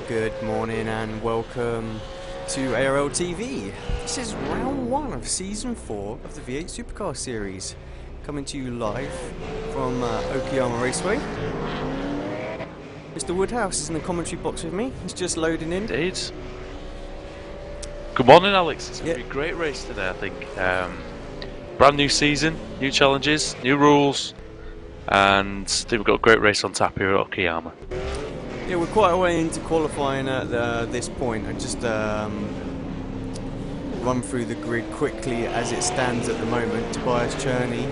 Good morning and welcome to ARLTV. This is round 1 of season 4 of the V8 SuperCar series, coming to you live from Okayama Raceway. Mr. Woodhouse is in the commentary box with me. He's just loading in. Indeed. Good morning, Alex. It's going to be a great race today, I think. Brand new season, new challenges, new rules, and I think we've got a great race on tap here at Okayama. Yeah, we're quite a way into qualifying at this point. I just run through the grid quickly as it stands at the moment. Tobias Cherney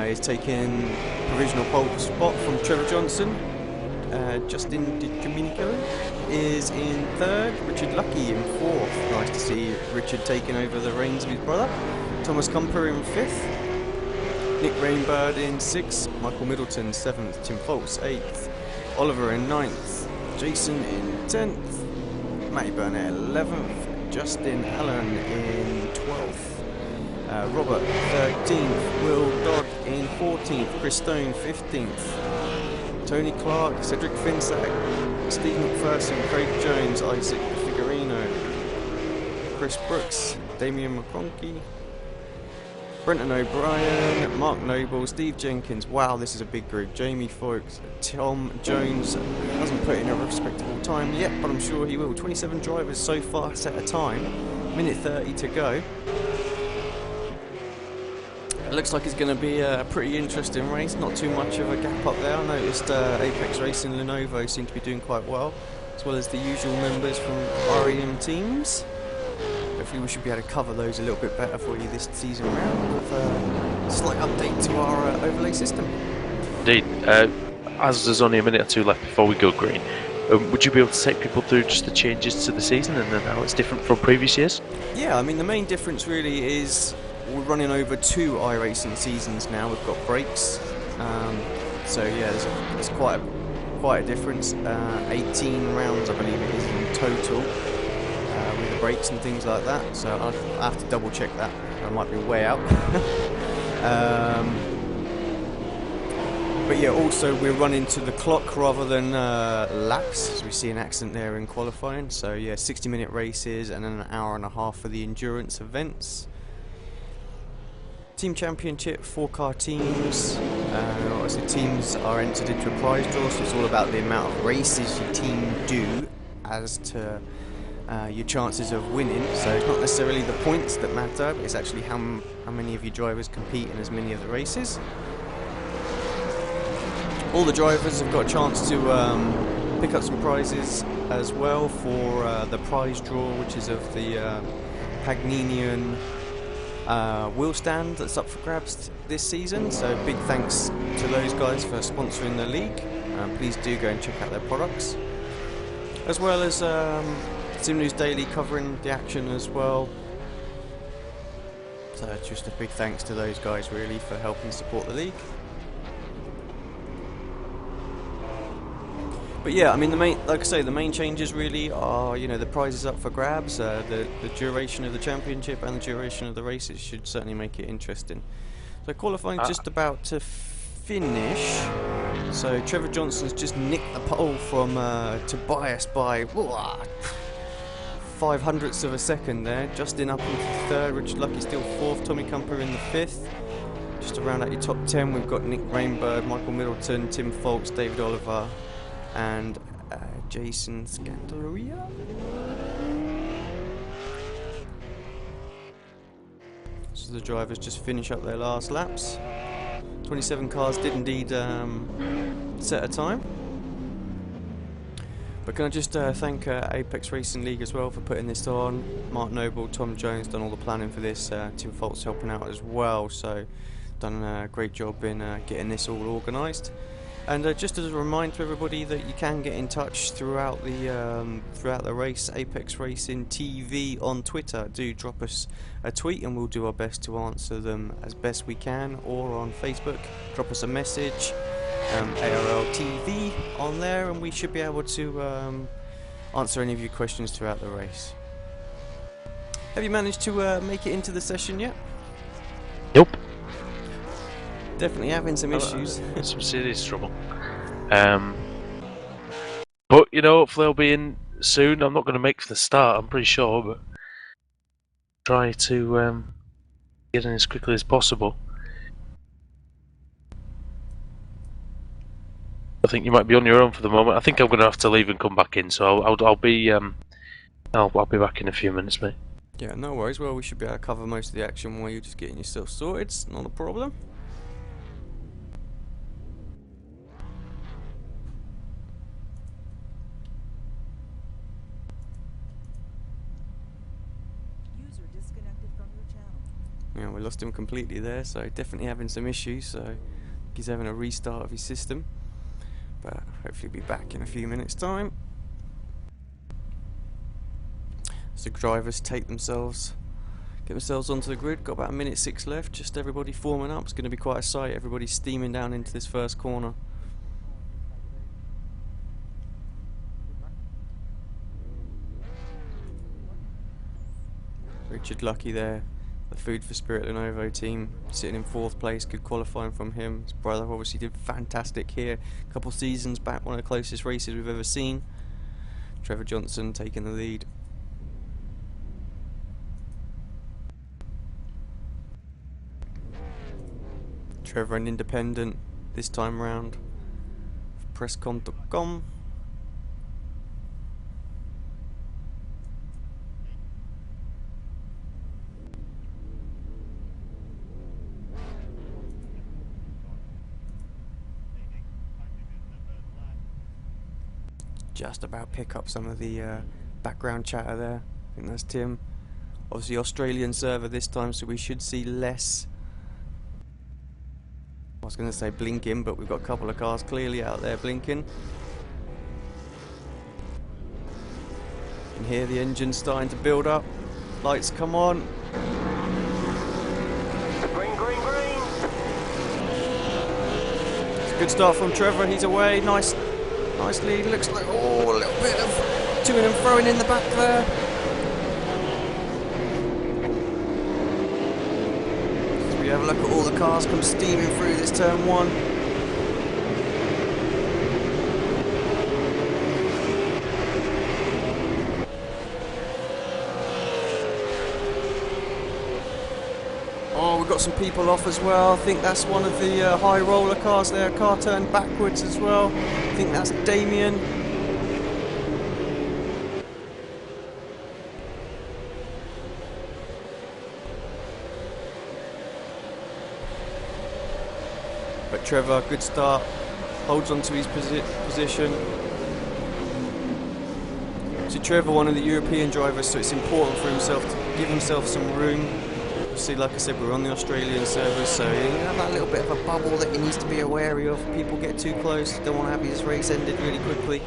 is taking provisional pole spot from Trevor Johnson. Justin Domenico is in 3rd. Richard Lucky in 4th. Nice to see Richard taking over the reins of his brother. Thomas Kumper in 5th. Nick Rainbird in 6th. Michael Middleton 7th. Tim Foltz 8th. Oliver in 9th. Jason in 10th. Matty Burnett 11th. Justin Allen in 12th. Robert 13th. Will Dodd in 14th. Chris Stone 15th. Tony Clark, Cedric Finsack, Steve McPherson, Craig Jones, Isaac Figurino, Chris Brooks, Damian McConkey, Brenton O'Brien, Mark Noble, Steve Jenkins. Wow, this is a big group. Jamie Foulkes, Tom Jones hasn't put in a respectable time yet, but I'm sure he will. 27 drivers so far set a time, minute 30 to go. It looks like it's going to be a pretty interesting race, not too much of a gap up there. I noticed Apex Racing Lenovo seem to be doing quite well, as well as the usual members from REM teams. Hopefully we should be able to cover those a little bit better for you this season round with a slight update to our overlay system. Indeed. As there's only a minute or two left before we go green, would you be able to take people through just the changes to the season and then how it's different from previous years? Yeah, I mean the main difference really is we're running over 2 iRacing seasons now. We've got breaks, so yeah, there's quite a difference. 18 rounds, I believe it is in total, with the breaks and things like that. So I have to double check that. I might be way out. But yeah, also we're running to the clock rather than laps, as we see an accident there in qualifying. So yeah, 60-minute races and then an hour and a half for the endurance events. Team Championship, 4-car teams. Obviously teams are entered into a prize draw, so it's all about the amount of races your team do as to your chances of winning. So it's not necessarily the points that matter, but it's actually how many of your drivers compete in as many of the races. All the drivers have got a chance to pick up some prizes as well for the prize draw, which is of the Pagninian wheel stand that's up for grabs this season. So big thanks to those guys for sponsoring the league. Please do go and check out their products, as well as Sim News Daily covering the action as well. So just a big thanks to those guys really for helping support the league. But yeah, I mean like I say, the main changes really are, you know, the prizes up for grabs, the duration of the championship and the duration of the races should certainly make it interesting. So qualifying just about to finish. So Trevor Johnson's just nicked the pole from Tobias by 0.05 of a second there. Justin up into 3rd, Richard Lucky still 4th, Tommy Kumper in the 5th. Just to round out your top 10, we've got Nick Rainbird, Michael Middleton, Tim Foltz, David Oliver, and Jason Scandaria. So the drivers just finish up their last laps. 27 cars did indeed set a time. But can I just thank Apex Racing League as well for putting this on. Mark Noble, Tom Jones done all the planning for this. Tim Foltz helping out as well. So done a great job in getting this all organised. And just as a reminder to everybody that you can get in touch throughout the race, Apex Racing TV on Twitter. Do drop us a tweet and we'll do our best to answer them as best we can, or on Facebook, drop us a message, ARLTV on there, and we should be able to answer any of your questions throughout the race. Have you managed to make it into the session yet? Nope. Definitely having some issues. Some serious trouble. But you know, hopefully I'll be in soon. I'm not going to make for the start, I'm pretty sure, but try to get in as quickly as possible. I think you might be on your own for the moment. I think I'm going to have to leave and come back in, so I'll be back in a few minutes, mate. Yeah, no worries. Well, we should be able to cover most of the action while you're just getting yourself sorted. It's not a problem. User disconnected from your channel. Yeah, we lost him completely there, so definitely having some issues. So he's having a restart of his system, but hopefully be back in a few minutes' time. So drivers get themselves onto the grid. Got about a minute 6 left. Just everybody forming up. It's going to be quite a sight. Everybody steaming down into this first corner. Richard Lucky there, the Food for Spirit Lenovo team, sitting in 4th place. Good qualifying from him. His brother obviously did fantastic here. A couple seasons back, one of the closest races we've ever seen. Trevor Johnson taking the lead. Trevor an independent this time round. Presscom.com. Just about pick up some of the background chatter there. I think that's Tim. Obviously Australian server this time, so we should see less. I was going to say blinking, but we've got a couple of cars clearly out there blinking. You can hear the engine starting to build up. Lights come on. Green, green, green. It's a good start from Trevor. He's away. Nice lead. Looks like a little bit of to and throwing in the back there. So we have a look at all the cars come steaming through this turn 1. Oh, we've got some people off as well. I think that's one of the high roller cars there. Car turned backwards as well. I think that's Damien. But Trevor, good start. Holds on to his position. So Trevor, one of the European drivers, so it's important for himself to give himself some room. See, like I said, we're on the Australian servers, so you have that little bit of a bubble that he needs to be wary of. People get too close, don't want to have his race ended really quickly.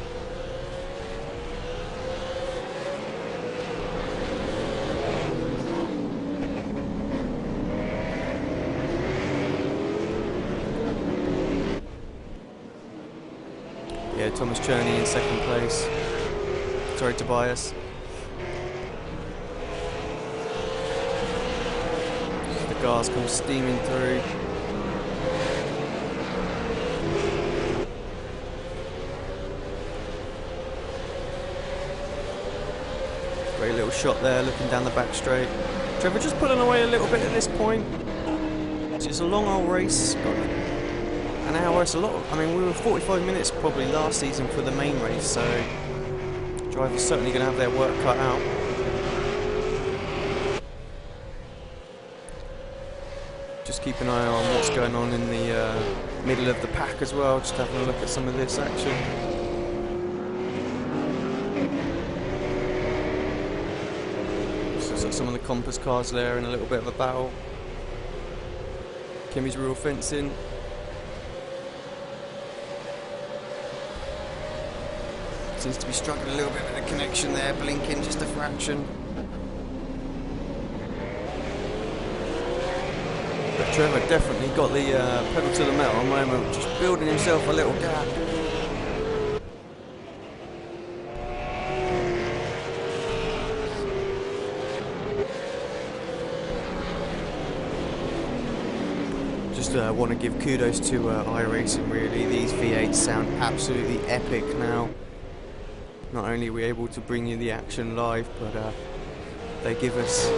Yeah, Thomas Cherney in 2nd place. Sorry, Tobias. Cars come steaming through. Great little shot there, looking down the back straight. Trevor just pulling away a little bit at this point. It's a long old race. Got an hour. It's a lot. I mean, we were 45 minutes probably last season for the main race, so drivers certainly going to have their work cut out. Just keep an eye on what's going on in the middle of the pack as well, just having a look at some of this action. So some of the Compass cars there in a little bit of a battle. Kimmy's real fencing. Seems to be struggling a little bit with the connection there, blinking just a fraction. But Trevor definitely got the pedal to the metal at the moment, just building himself a little gap. Just want to give kudos to iRacing really. These V8s sound absolutely epic now. Not only are we able to bring you the action live, but they give us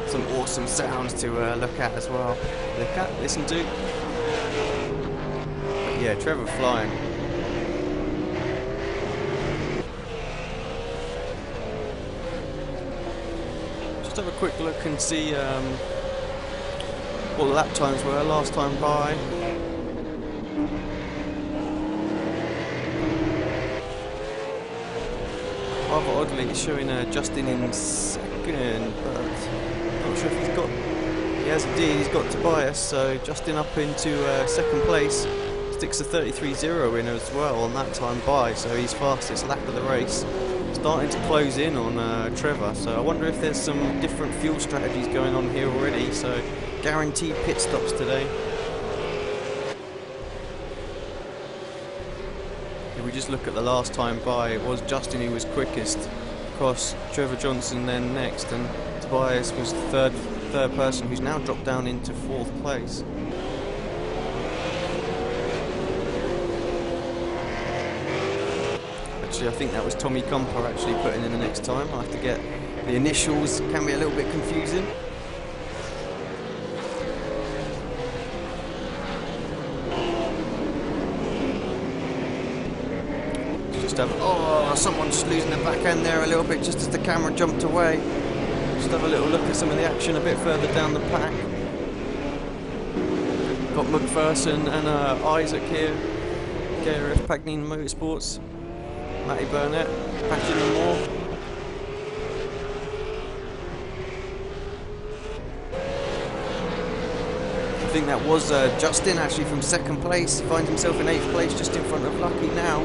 some awesome sounds to look at as well. Look at, listen to. But yeah, Trevor flying. Just have a quick look and see what the lap times were last time by. Rather oddly, it's showing Justin in second, but not sure if he's got. He has indeed. He's got Tobias, so Justin up into second place. Sticks a 33.0 in as well on that time by, so he's fastest lap of the race. Starting to close in on Trevor, so I wonder if there's some different fuel strategies going on here already. So guaranteed pit stops today. If we just look at the last time by, it was Justin who was quickest. Of course, Trevor Johnson then next, and Tobias was the third person, who's now dropped down into fourth place. Actually, I think that was Tommy Comper actually putting in the next time. I have to get the initials, can be a little bit confusing. Oh, someone just losing the back end there a little bit just as the camera jumped away. Just have a little look at some of the action a bit further down the pack. Got McPherson and Isaac here. KRF Pagnini Motorsports. Matty Burnett back in the more. I think that was Justin actually from second place. Finds himself in 8th place just in front of Lucky now.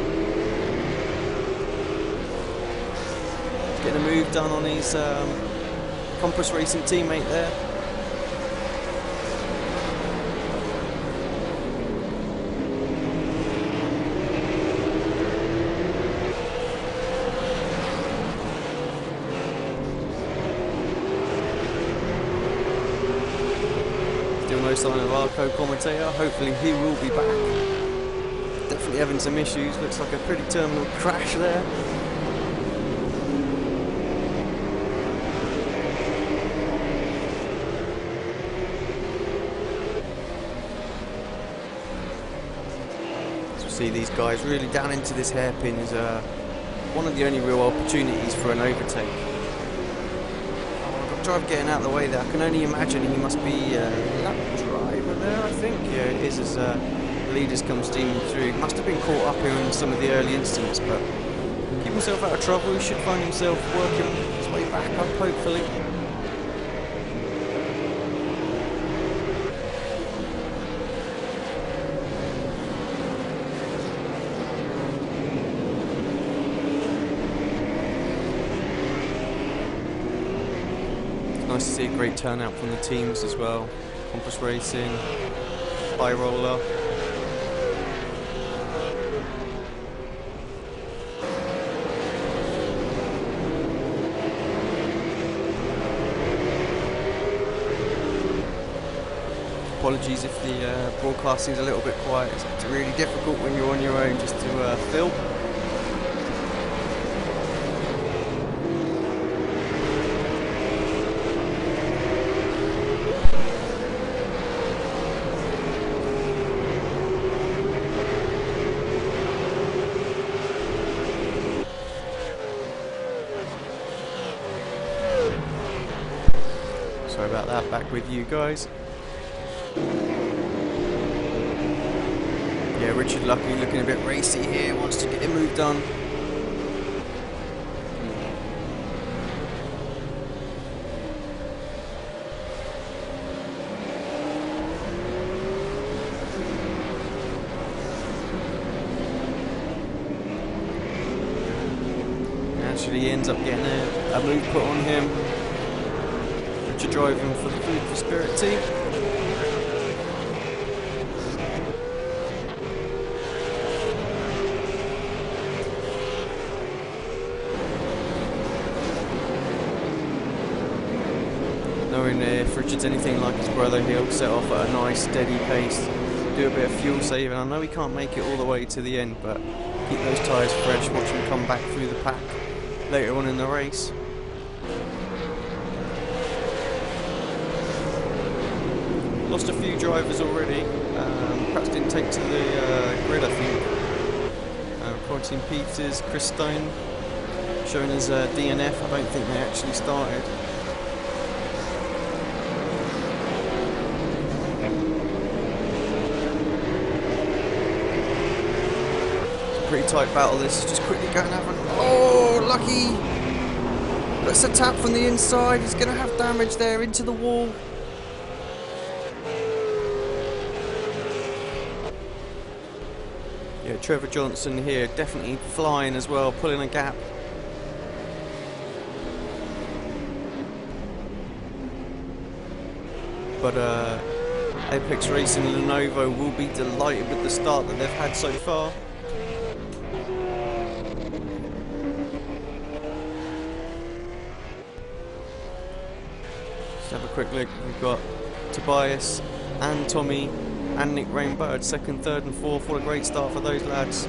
Getting a move done on his Compass Racing teammate there. Still no sign of our co-commentator. Hopefully he will be back. Definitely having some issues. Looks like a pretty terminal crash there. See these guys really down into this hairpin is one of the only real opportunities for an overtake. Oh, I've got driver getting out of the way there. I can only imagine he must be lap driver there, I think. Yeah, it is as leaders come steaming through. Must have been caught up here in some of the early incidents, but keep himself out of trouble. He should find himself working his way back up, hopefully. Nice to see a great turnout from the teams as well. Compass Racing, High Roller. Apologies if the broadcasting is a little bit quiet. It's really difficult when you're on your own just to film. Sorry about that, back with you guys. Yeah, Richard Lucky looking a bit racy here, wants to get a move done. Actually, he ends up getting a move put on him. Richard driving for the Food for Spirit team. Knowing if Richard's anything like his brother, he'll set off at a nice steady pace, do a bit of fuel saving. I know he can't make it all the way to the end, but keep those tyres fresh, watch them come back through the pack later on in the race. Lost a few drivers already, perhaps didn't take to the grid, I think. Quentin Peters, Chris Stone, showing as DNF. I don't think they actually started. It's a pretty tight battle this, just quickly going to have an... Oh, lucky! That's a tap from the inside, he's going to have damage there into the wall. Yeah, Trevor Johnson here, definitely flying as well, pulling a gap. But Apex Racing Lenovo will be delighted with the start that they've had so far. Let's have a quick look. We've got Tobias and Tommy and Nick Rainbird, second, third and fourth. What a great start for those lads.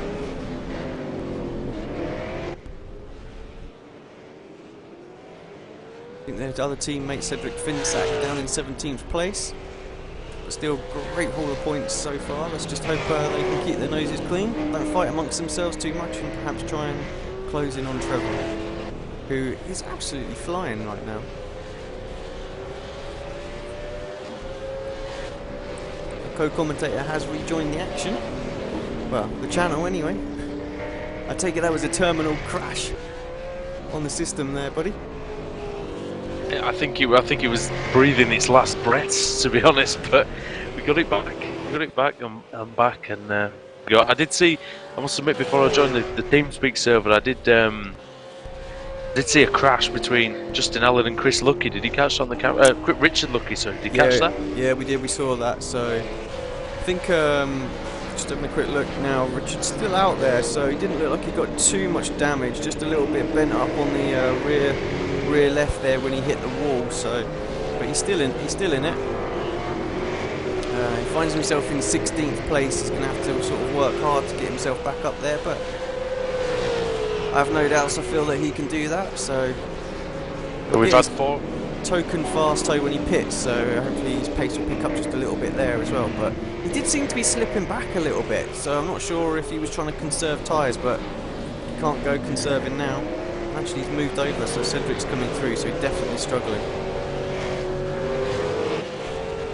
I think their other teammate Cedric Finsack down in 17th place. But still great haul of points so far. Let's just hope they can keep their noses clean, don't fight amongst themselves too much, and perhaps try and close in on Trevor, who is absolutely flying right now. The co-commentator has rejoined the action. Well, the channel anyway. I take it that was a terminal crash on the system there, buddy. I think it was breathing its last breaths, to be honest, but we got it back. I'm back, and I did see. I must admit, before I joined the TeamSpeak server, I did see a crash between Justin Allen and Chris Lucky. Did he catch that on the camera? Richard Lucky, sorry. Did he catch that? Yeah, we did. We saw that. So I think just having a quick look now. Richard's still out there, so he didn't look like he got too much damage. Just a little bit bent up on the rear left there when he hit the wall. So, but he's still in it. He finds himself in 16th place. He's going to have to sort of work hard to get himself back up there, but I have no doubts. I feel that he can do that. So we've had 4 token fast toe when he pits, so hopefully his pace will pick up just a little bit there as well. But he did seem to be slipping back a little bit, so I'm not sure if he was trying to conserve tyres, but he can't go conserving now. Actually, he's moved over, so Cedric's coming through, so he's definitely struggling.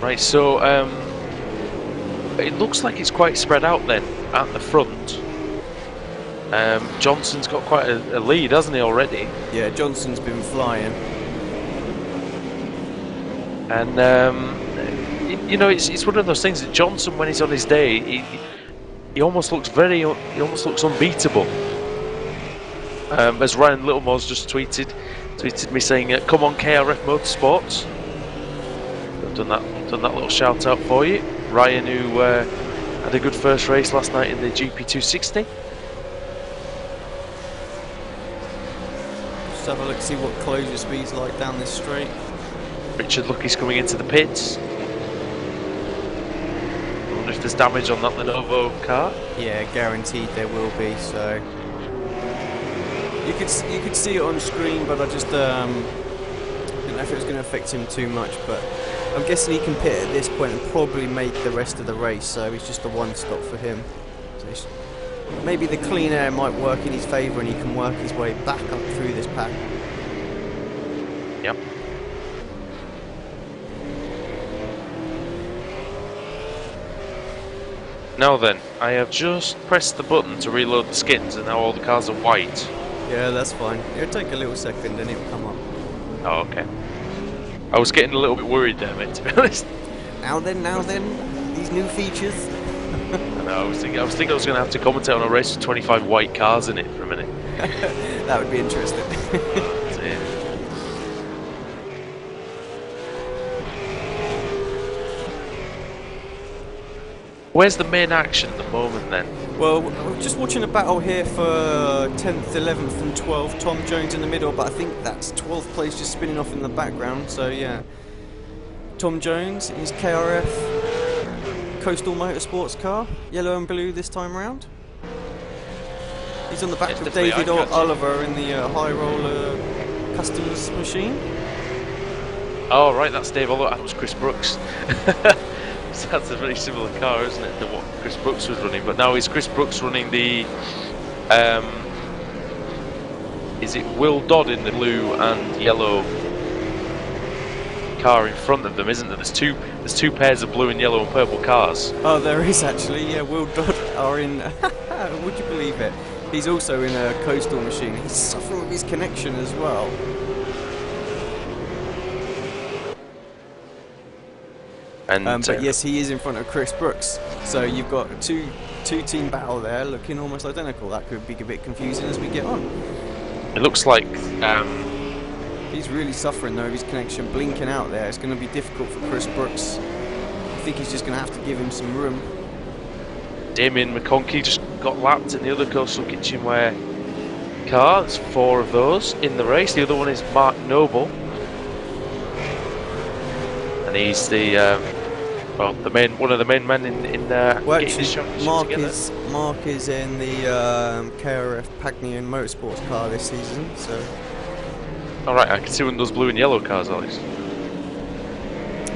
Right, so it looks like it's quite spread out then at the front. Johnson's got quite a lead, hasn't he, already? Yeah, Johnson's been flying. And you know, it's one of those things that Johnson, when he's on his day, he almost looks unbeatable. As Ryan Littlemore's just tweeted me saying, "Come on, KRF Motorsports." I've done that little shout out for you, Ryan, who had a good first race last night in the GP260. Just have a look, see what closure speed's like down this straight. Richard Lucky's coming into the pits. I wonder if there's damage on that Lenovo car. Yeah, guaranteed there will be. So you could see it on screen, but I just didn't know if it was going to affect him too much. But I'm guessing he can pit at this point and probably make the rest of the race. So it's just a one stop for him. So maybe the clean air might work in his favour and he can work his way back up through this pack. Yep. Now then, I have just pressed the button to reload the skins and now all the cars are white. Yeah, that's fine. It'll take a little second and it'll come up. Oh, okay. I was getting a little bit worried there, mate, to be honest. Now then, these new features. I was thinking I was going to have to commentate on a race with 25 white cars in it for a minute. That would be interesting. Where's the main action at the moment then? Well, we're just watching a battle here for 10th, 11th and 12th. Tom Jones in the middle, but I think that's 12th place just spinning off in the background. So yeah, Tom Jones in his KRF Coastal Motorsports car, yellow and blue this time round. He's on the back It's of definitely David eye-catching. Oliver in the high roller customs machine. Oh, right, that's Dave Oliver. That was Chris Brooks. So that's a very similar car, isn't it, to what Chris Brooks was running? But now is Chris Brooks running the... is it Will Dodd in the blue and yellow car in front of them, isn't there? There's two pairs of blue and yellow and purple cars. Oh, there is actually. Yeah, Will Dodd are in. Would you believe it? He's also in a coastal machine. He's suffering with his connection as well. And But yes, he is in front of Chris Brooks. So you've got two team battle there, looking almost identical. That could be a bit confusing as we get on. it looks like He's really suffering though, his connection blinking out there. It's going to be difficult for Chris Brooks. I think he's just going to have to give him some room. Damien McConkey just got lapped in the other coastal kitchenware car. There's 4 of those in the race. The other one is Mark Noble, and he's the one of the main men in Well, getting this actually, championship Mark is in the KRF Pagnian Motorsports car this season. So Alright, I can see one of those blue and yellow cars, Alex.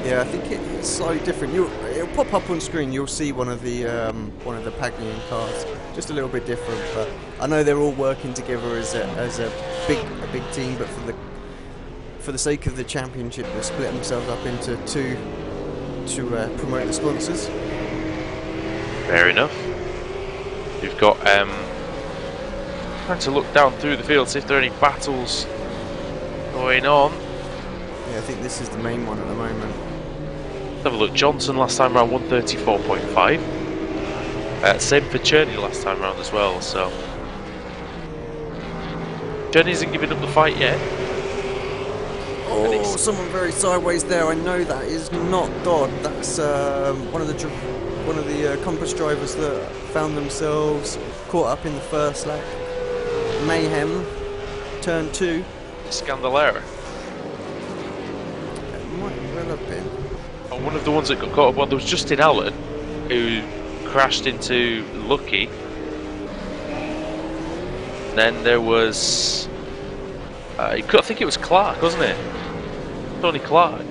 yeah, I think it's slightly different. It'll pop up on screen. You'll see one of the Pagnian cars, just a little bit different. But I know they're all working together as a big team. But for the sake of the championship, they've split themselves up into two to promote the sponsors. Fair enough. You've got trying to look down through the field, see if there are any battles going on. Yeah, I think this is the main one at the moment. Let's have a look. Johnson last time round 134.5. Same for Cherney last time round as well. So Cherney isn't giving up the fight yet. Oh, someone very sideways there. I know that is not Dodd. That's one of the Compass drivers that found themselves caught up in the first lap. Mayhem, turn 2. Scandalera. It might well have been. Oh, one of the ones that got caught up. Well, there was Justin Allen who crashed into Lucky. Then there was I think it was Clark, wasn't it? Tony Clark.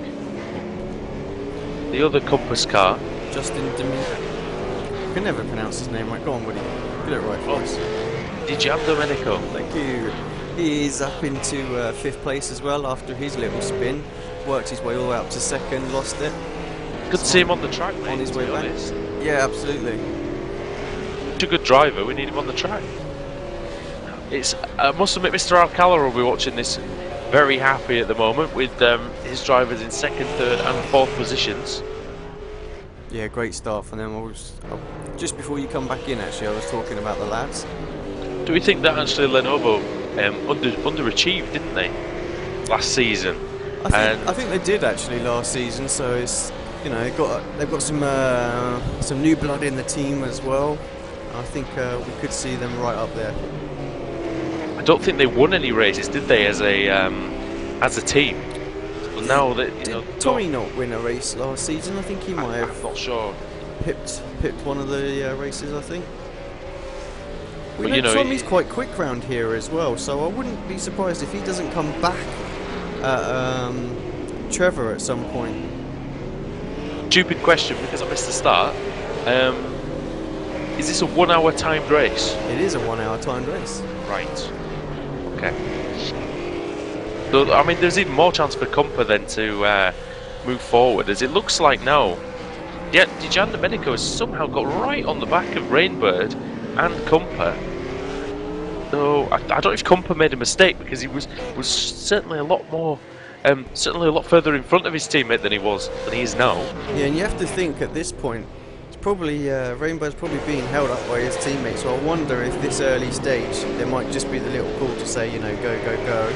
The other Compass car. Justin Domenico. I can never pronounce his name right. Go on, Woody. Get it right for us. Dijan Domenico. Thank you. He's up into 5th place as well after his little spin. Worked his way all the way up to 2nd, lost it. Good to see him on the track, mate, on his to way be back. honest. Yeah, absolutely. Such a good driver, we need him on the track. I must admit, Mr. Alcala will be watching this very happy at the moment with his drivers in 2nd, 3rd and 4th positions. Yeah, great start for them. Just before you come back in, actually, I was talking about the lads. Do we think that actually Lenovo underachieved, didn't they, last season? I think they did actually last season. So it's they've got some new blood in the team as well. I think we could see them right up there. I don't think they won any races, did they, as a team? But now that Did Tommy not win a race last season? I think he might have. I'm not sure. Pipped one of the races, I think. We But, know Tommy's quite quick round here as well, so I wouldn't be surprised if he doesn't come back at Trevor at some point. Stupid question because I missed the start. Is this a 1 hour timed race? It is a 1 hour timed race. Right. Okay. So, I mean, there's even more chance for Compa then to move forward, as it looks like now. Yeah, Dijan Domenico has somehow got right on the back of Rainbird and Compa. So I don't know if Compa made a mistake, because he was certainly a lot more, certainly a lot further in front of his teammate than he is now. Yeah, and you have to think at this point, it's probably Rainbow's probably being held up by his teammates. So I wonder if this early stage there might just be the little call to say, go, go, go.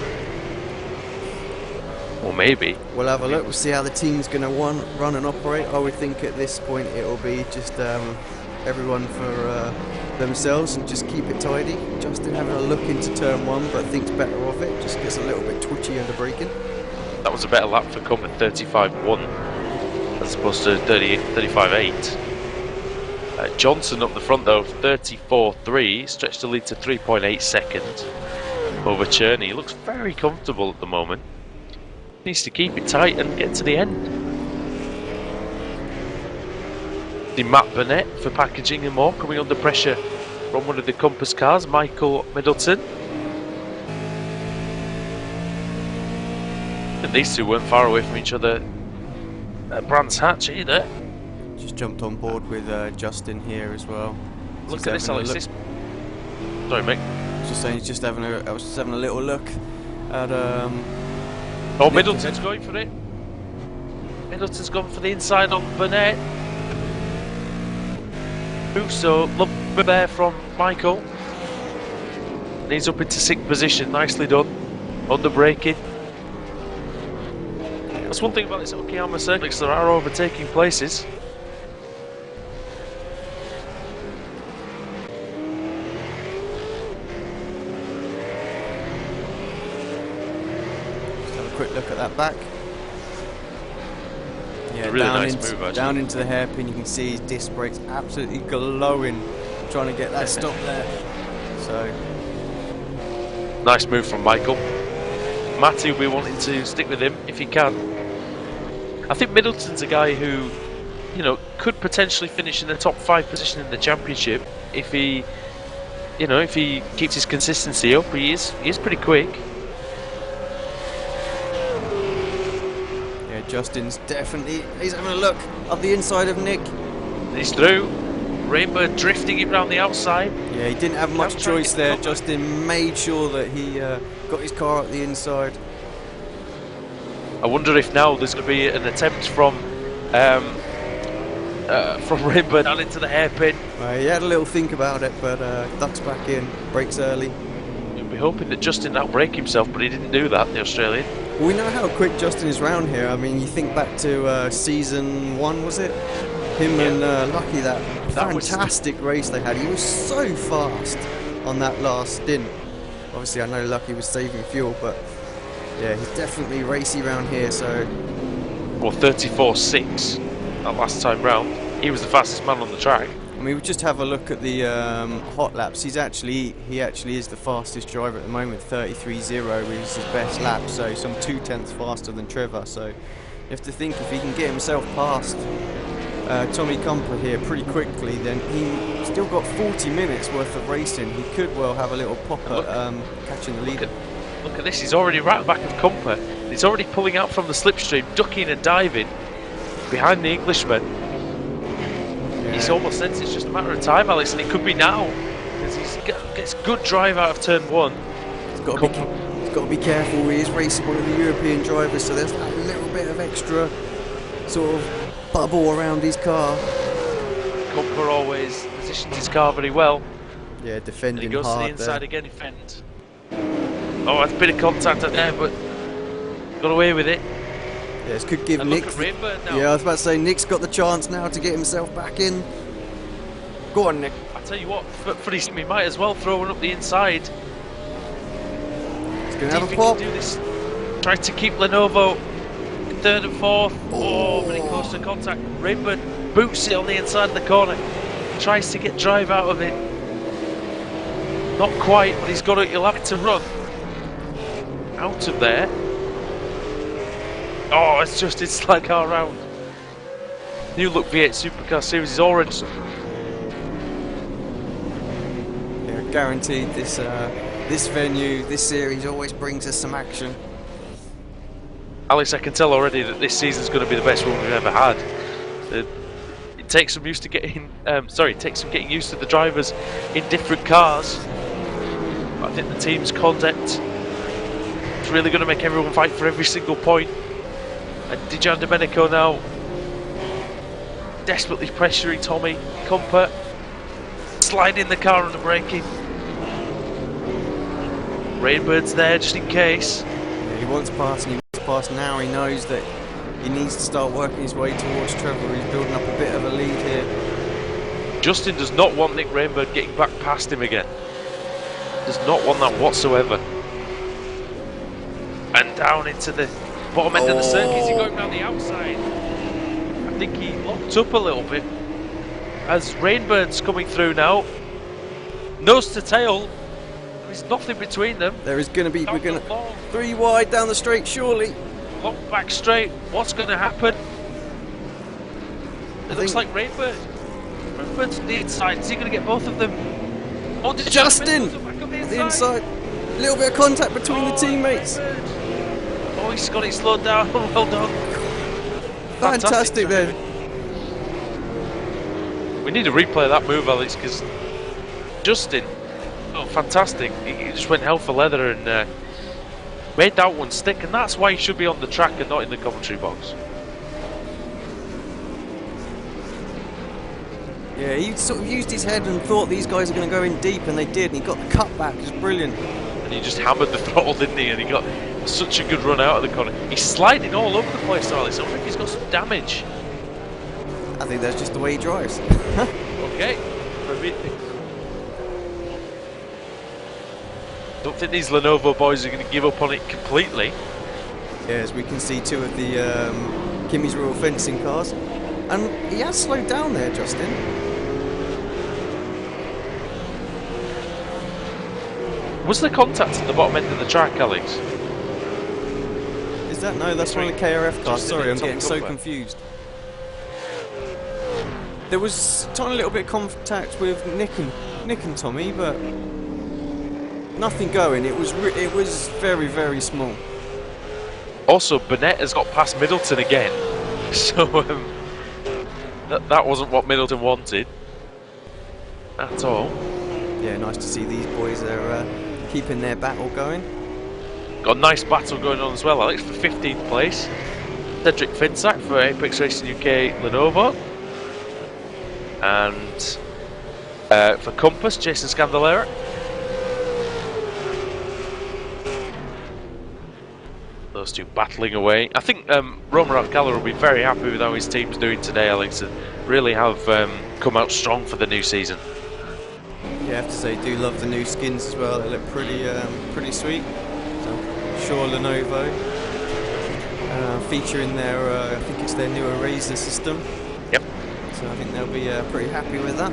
Or maybe. We'll have a look. We'll see how the team's going to run and operate. I would think at this point it will be just everyone for themselves and just keep it tidy. Justin having a look into turn 1, but thinks better of it. Just gets a little bit twitchy under braking. That was a better lap for Compa, 35.1 as opposed to 35.8. Johnson up the front though, 34.3, stretched the lead to 3.8 seconds over Cherney. He looks very comfortable at the moment. Needs to keep it tight and get to the end. The Matt Burnett for packaging and more, coming under pressure from one of the Compass cars, Michael Middleton. And these two weren't far away from each other at Brands Hatch either. Just jumped on board with Justin here as well. Look at this, Alex. Sorry, mate. Just saying, he's just having I was just having a little look at. Oh, Middleton's going for it. Middleton's gone for the inside on Burnett. So, love there from Michael. And he's up into 6th position. Nicely done. Under braking. That's one thing about this Okayama circuit, there are overtaking places. Quick look at that back. Yeah, really nice move, actually. Down into the hairpin, you can see his disc brakes absolutely glowing, trying to get that stop there. So nice move from Michael. Matty will be wanting to stick with him if he can. I think Middleton's a guy who, you know, could potentially finish in the top 5 position in the championship if he, you know, if he keeps his consistency up. He is pretty quick. Justin's definitely, he's having a look up the inside of Nick. He's through. Rainbow drifting it round the outside. Yeah, he didn't have much choice there. Justin made sure that he got his car up the inside. I wonder if now there's going to be an attempt from Rainbow down into the hairpin. He had a little think about it, but ducks back in, brakes early. You'll be hoping that Justin now brake himself, but he didn't do that, the Australian. Well, we know how quick Justin is round here. I mean, you think back to season 1, was it? Him and Lucky, that fantastic race they had. He was so fast on that last stint. Obviously, I know Lucky was saving fuel, but yeah, he's definitely racy round here. So, well, 34.6 that last time round. He was the fastest man on the track. I mean, we just have a look at the hot laps. He actually is the fastest driver at the moment. 33.0 is his best lap, so some 0.2 faster than Trevor. So you have to think, if he can get himself past Tommy Comper here pretty quickly, then he's still got 40 minutes worth of racing. He could well have a little pop at catching the lead. Look at this, he's already right at the back of Comper. He's already pulling out from the slipstream, ducking and diving behind the Englishman. He's almost said it's just a matter of time, Alex, and it could be now, because he gets good drive out of turn 1. He's got to be careful. He is racing one of the European drivers, so there's that little bit of extra sort of bubble around his car. Comper always positions his car very well. Yeah, defending and he goes hard to the inside there. again, defend. Oh, that's a bit of contact out there, but got away with it. Yeah, this could give and Nick. Look at Rainbird now. Yeah, I was about to say, Nick's got the chance now to get himself back in. Go on, Nick. I tell you what, for his team, he might as well throw one up the inside. He's going to have a pop. Do this. Tries to keep Lenovo in 3rd and 4th. Oh, very close to contact. Rainbird boots it on the inside of the corner. Tries to get drive out of it. Not quite, but he'll have to run out of there. Oh, it's just his slide car round. New look V8 Supercar Series is orange. Yeah, guaranteed this venue, this series always brings us some action. Alex, I can tell already that this season's going to be the best one we've ever had. It takes some used to getting, it takes some getting used to the drivers in different cars. But I think the team's concept is really going to make everyone fight for every single point. And Dijan Domenico now desperately pressuring Tommy Comper, sliding the car under braking. Rainbird's there just in case. Yeah, he wants past and he wants past now. He knows that he needs to start working his way towards Trevor. He's building up a bit of a lead here. Justin does not want Nick Rainbird getting back past him again. Does not want that whatsoever. And down into the bottom end of the circuit. Is he going around the outside? I think he locked up a little bit. as Rainbird's coming through now. Nose to tail. There's nothing between them. There is going to be, Down we're going the to, long, 3 wide down the straight, surely. long back straight. What's going to happen? It looks like Rainbird's on the inside. Is he going to get both of them? Oh, Justin! Back on The inside. A little bit of contact between the teammates. Rainbird. Oh, he's got it slowed down. Well done. Fantastic then. We need to replay that move, Alex, because Justin, oh, fantastic. He just went hell for leather and made that one stick, and that's why he should be on the track and not in the commentary box. Yeah, he sort of used his head and thought these guys are going to go in deep, and they did, and he got the cut back. It was brilliant. And he just hammered the throttle, didn't he? And he got such a good run out of the corner. He's sliding all over the place, Alex. I wonder if he's got some damage. I think that's just the way he drives. Okay. Don't think these Lenovo boys are going to give up on it completely. Yeah, as we can see 2 of the Kimmy's Royal Fencing cars. And he has slowed down there, Justin. Was there contact at the bottom end of the track, Alex? Is that? No, that's one of the KRF cars. Just Sorry, I'm top getting so cover. confused. There was a tiny little bit of contact with Nick and Tommy, but nothing going. It was very, very small. Also, Burnett has got past Middleton again, so that wasn't what Middleton wanted at all. Yeah, nice to see these boys are keeping their battle going. Got a nice battle going on as well, Alex, for 15th place. Cedric Finsack for Apex Racing UK Lenovo. And for Compass, Jason Scandalera. Those two battling away. I think Romer Alcala will be very happy with how his team's doing today, Alex, and really have come out strong for the new season. Yeah, I have to say, do love the new skins as well. They look pretty sweet. So, sure, Lenovo featuring their, I think it's their new Eraser system. Yep. So I think they'll be pretty happy with that.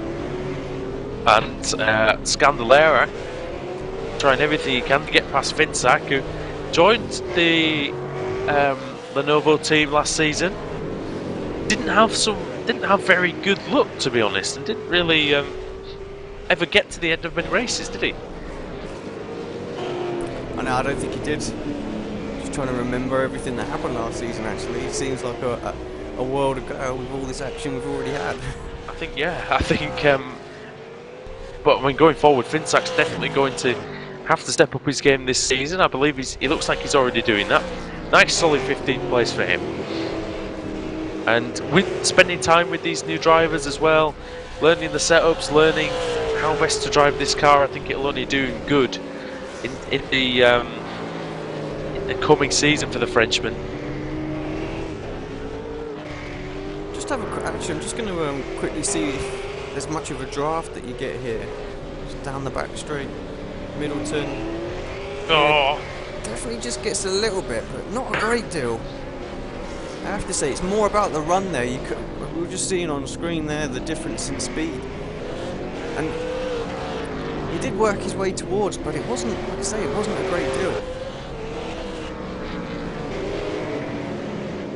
And Scandalera trying everything he can to get past Finsack, who joined the Lenovo team last season. Didn't have very good luck, to be honest, and didn't really ever get to the end of many races, did he? I don't think he did. Just trying to remember everything that happened last season. Actually, it seems like a world ago with all this action we've already had. I think. But I mean, going forward, Finsack's definitely going to have to step up his game this season. I believe he looks like he's already doing that. Nice solid 15th place for him. And with spending time with these new drivers as well, learning the setups, learning how best to drive this car, I think it'll only do him good in the coming season for the Frenchman. Just have a actually, I'm just going to quickly see if there's much of a draft that you get here. Just down the back straight. Middleton. Oh, Definitely just gets a little bit, but not a great deal. I have to say, it's more about the run there. We were just seeing on screen there the difference in speed, and he did work his way towards, but it wasn't. Like I say, it wasn't a great deal.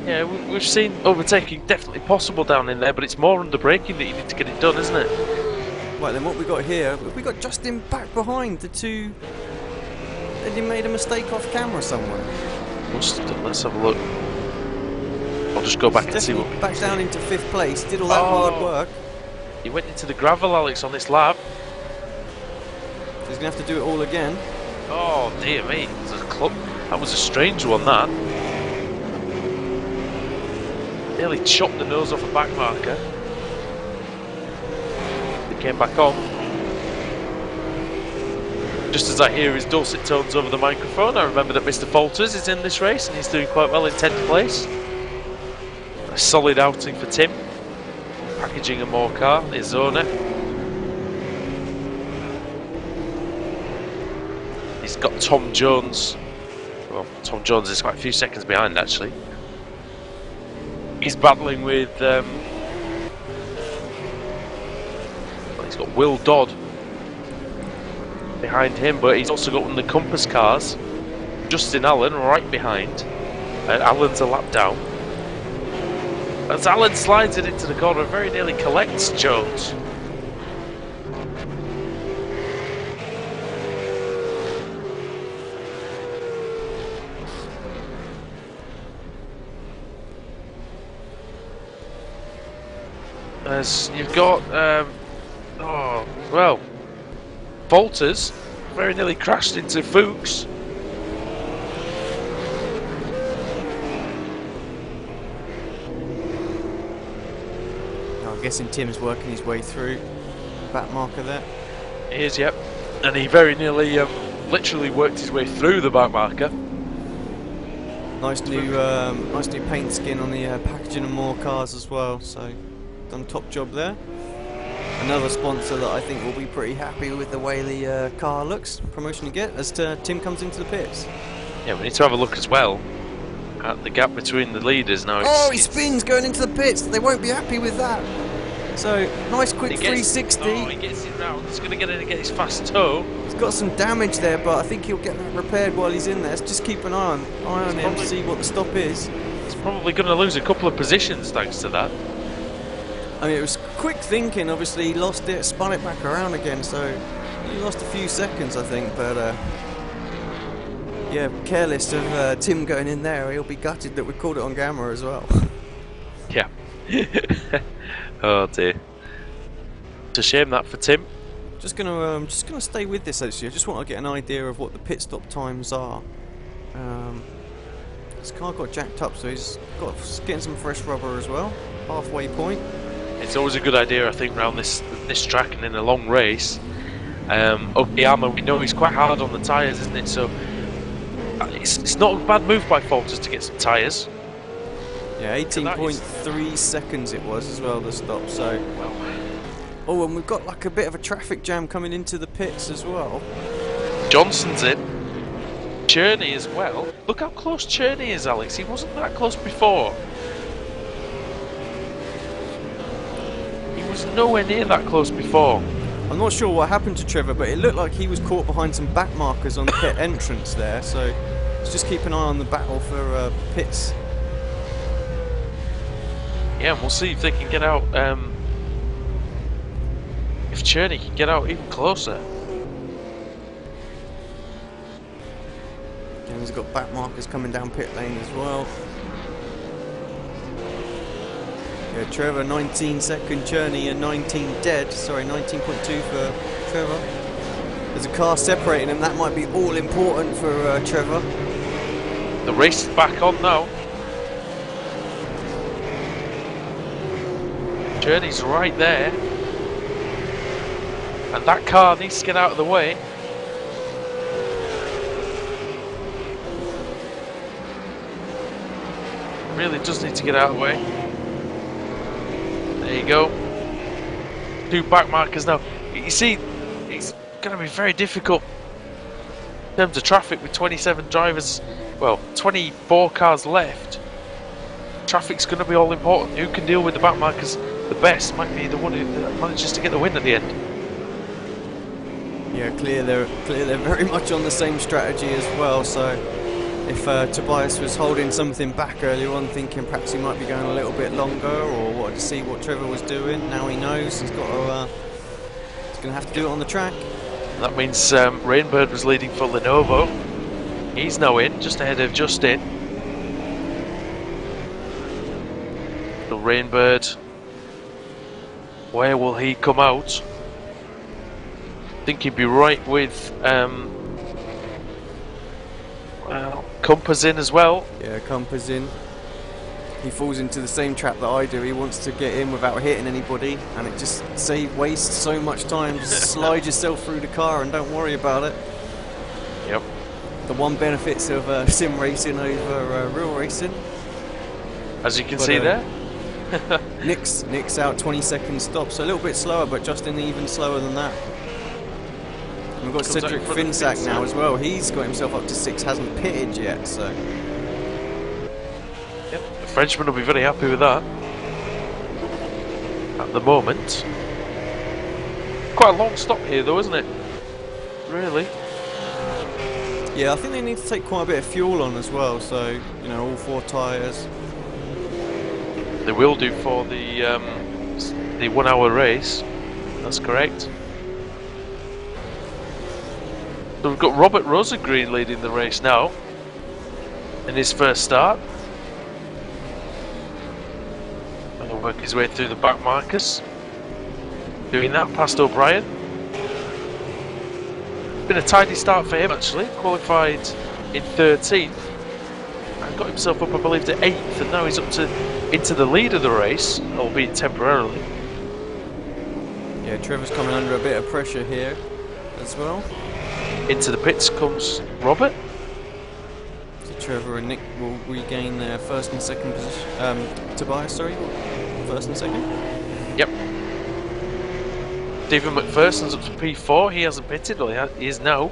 yeah, we've seen overtaking definitely possible down in there, but it's more under braking that you need to get it done, isn't it? Right then, what we got here? We got Justin back behind the two. Had he made a mistake off camera somewhere? Let's have a look. I'll just go back and see what we back can down see. into 5th place. Did all that hard work. He went into the gravel, Alex, on this lap. So he's gonna have to do it all again. Oh dear me, that was a strange one. That nearly chopped the nose off a back marker. He came back on. Just as I hear his dulcet tones over the microphone, I remember that Mr. Falters is in this race and he's doing quite well in 10th place. A solid outing for Tim. Packaging a more car, the Zona. He's got Tom Jones. Well, Tom Jones is quite a few seconds behind actually. He's battling with got Will Dodd behind him, but he's also got one of the Compass cars, Justin Allen, right behind. Allen's a lap down. As Allen slides it into the corner, very nearly collects Jones. As you've got, Walters very nearly crashed into Fuchs. I'm guessing Tim's working his way through. Back marker there. He is, yep. And he very nearly, literally worked his way through the back marker. Nice new paint skin on the packaging and more cars as well. So, done top job there. Another sponsor that I think will be pretty happy with the way the car looks. Promotion you get as Tim comes into the pits. Yeah, we need to have a look as well at the gap between the leaders now. Oh, he spins going into the pits. They won't be happy with that. So, nice quick 360. Oh, he gets it round. He's going to get in and get his fast toe. He's got some damage there, but I think he'll get that repaired while he's in there. So just keep an eye on him to see what the stop is. He's probably going to lose a couple of positions thanks to that. I mean, it was quick thinking. Obviously, he lost it, spun it back around again. So, he lost a few seconds, I think. But, yeah, careless of Tim going in there. He'll be gutted that we called it on camera as well. Yeah. Oh dear. It's a shame that for Tim. Just gonna stay with this actually. I just want to get an idea of what the pit stop times are. This car got jacked up, so he's got getting some fresh rubber as well. Halfway point. It's always a good idea, I think, around this track and in a long race. Okayama, we know he's quite hard on the tyres, isn't it? So it's not a bad move by Walters to get some tyres. Yeah, 18.3 seconds it was as well, the stop, so... Oh, and we've got like a bit of a traffic jam coming into the pits as well. Johnson's in. Cherney as well. Look how close Cherney is, Alex. He wasn't that close before. He was nowhere near that close before. I'm not sure what happened to Trevor, but it looked like he was caught behind some back markers on the pit entrance there, so let's just keep an eye on the battle for pits. Yeah, and we'll see if they can get out, if Cherney can get out even closer. And he's got back markers coming down pit lane as well. Yeah, Trevor 19 second, Cherney and 19 dead. Sorry, 19.2 for Trevor. There's a car separating him, that might be all important for Trevor. The race is back on now. Cherney's right there, and that car needs to get out of the way. Really does need to get out of the way. There you go. 2 back markers now. You see, it's going to be very difficult in terms of traffic with 27 drivers, well, 24 cars left. Traffic's going to be all important. Who can deal with the back markers the best might be the one who manages to get the win at the end. Yeah, clear they're very much on the same strategy as well. So if Tobias was holding something back earlier on, thinking perhaps he might be going a little bit longer, or wanted to see what Trevor was doing, now he knows he's got to. He's going to have to do it on the track. That means Rainbird was leading for Lenovo. He's now in, just ahead of Justin. So Rainbird, where will he come out? I think he'd be right with Compass in as well. Yeah, Compass in. He falls into the same trap that I do. He wants to get in without hitting anybody, and it just wastes so much time. Just slide yourself through the car and don't worry about it. Yep. The one benefits of sim racing over real racing. As you can see there. Nick's out 20-second stop, so a little bit slower, but Justin even slower than that. And we've got Cedric Finsack now as well. He's got himself up to 6, hasn't pitted yet, so. Yep, the Frenchman will be very happy with that. At the moment, quite a long stop here, though, isn't it? Really? Yeah, I think they need to take quite a bit of fuel on as well, so, you know, all 4 tyres. They will do for the 1 hour race. That's correct. So we've got Robert Rosengreen leading the race now in his first start. And he'll work his way through the back markers. Doing that past O'Brien. Been a tidy start for him actually. Qualified in 13th. And got himself up, I believe, to 8th, and now he's up to into the lead of the race, albeit temporarily. Yeah, Trevor's coming under a bit of pressure here as well. Into the pits comes Robert. So Trevor and Nick will regain their first and second position. Tobias, sorry, first and second. Yep. Stephen McPherson's up to P4. He hasn't pitted, well, he is now.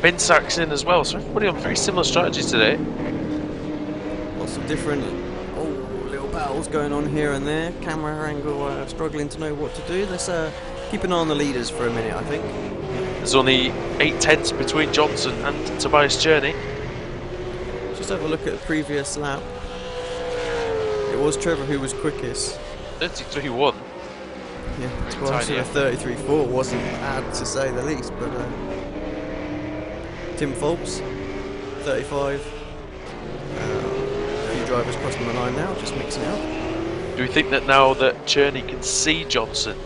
Ben Sachs in as well, so everybody on very similar strategies today. Lots of different little battles going on here and there. Camera angle struggling to know what to do. Let's keep an eye on the leaders for a minute, I think. There's only 8 tenths between Johnson and Tobias Journey. Just have a look at the previous lap. It was Trevor who was quickest. 33.1. Yeah, Tobias with a 33.4 wasn't bad to say the least, but Tim Foulkes, 35. A few drivers crossing the line now, just mixing it up. Do we think that now that Journey can see Johnson,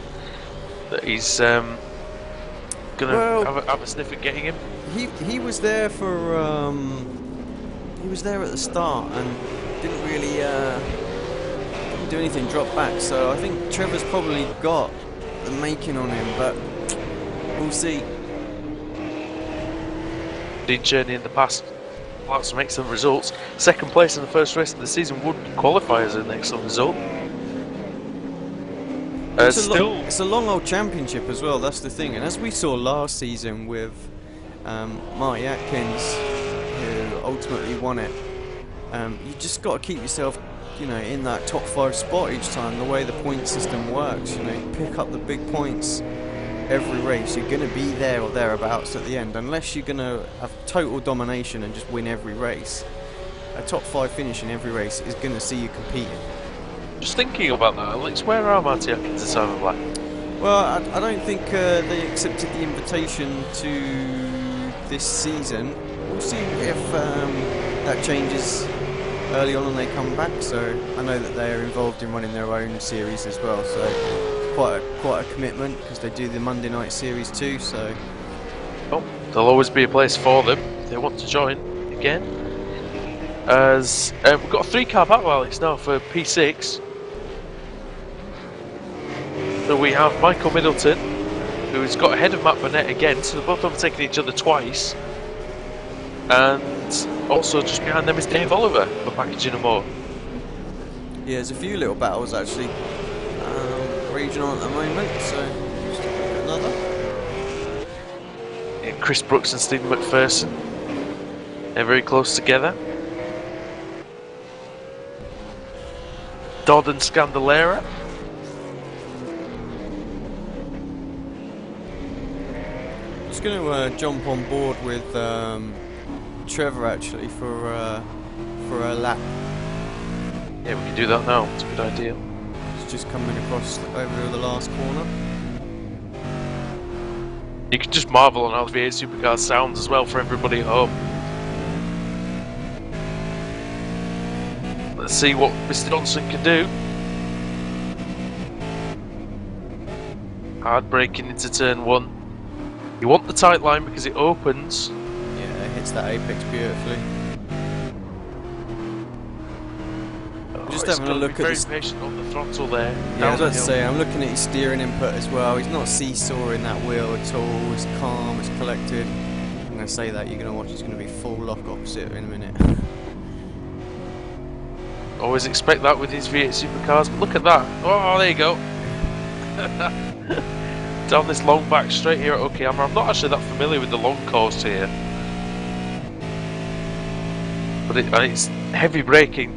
that he's going to have a sniff at getting him? He was there for he was there at the start and didn't really do anything, drop back. So I think Trevor's probably got the making on him, but we'll see. Dean Journey in the past got some excellent results. Second place in the first race of the season would qualify as an excellent result. It's a long old championship as well, that's the thing. And as we saw last season with Marty Atkins, who ultimately won it, you just got to keep yourself, you know, in that top 5 spot each time. The way the point system works, you know, you pick up the big points every race, you're going to be there or thereabouts at the end, unless you're going to have total domination and just win every race. A top 5 finish in every race is going to see you competing. Just thinking about that, Alex, where are Marty Atkins and Simon Black? Well, I don't think they accepted the invitation to this season. We'll see if that changes early on and they come back. So I know that they are involved in running their own series as well. So quite a commitment, because they do the Monday night series too. So there'll always be a place for them if they want to join again. As we've got a 3-car battle, Alex, now for P6. So we have Michael Middleton, who's got ahead of Matt Burnett again, so they're both overtaking each other twice. And also just behind them is Dave Oliver for Packaging and More. Yeah, there's a few little battles actually raging on at the moment, so just another. Yeah, Chris Brooks and Stephen McPherson, they're very close together. Dodd and Scandalera. Just going to jump on board with Trevor actually for a lap. Yeah, we can do that now. It's a good idea. It's just coming across over the last corner. You can just marvel on how the V8 Supercar sounds as well for everybody at home. Let's see what Mr. Johnson can do. Hard braking into turn 1. You want the tight line because it opens. Yeah, it hits that apex beautifully. Just having a look at very patient on the throttle there. Yeah, I was about to say, I'm looking at his steering input as well. He's not seesawing that wheel at all. It's calm, it's collected. I'm going to say that, you're going to watch, it's going to be full lock opposite in a minute. Always expect that with these V8 Supercars, but look at that. Oh, there you go. Down this long back straight here at Okayama. I'm not actually that familiar with the long course here, but it's heavy braking.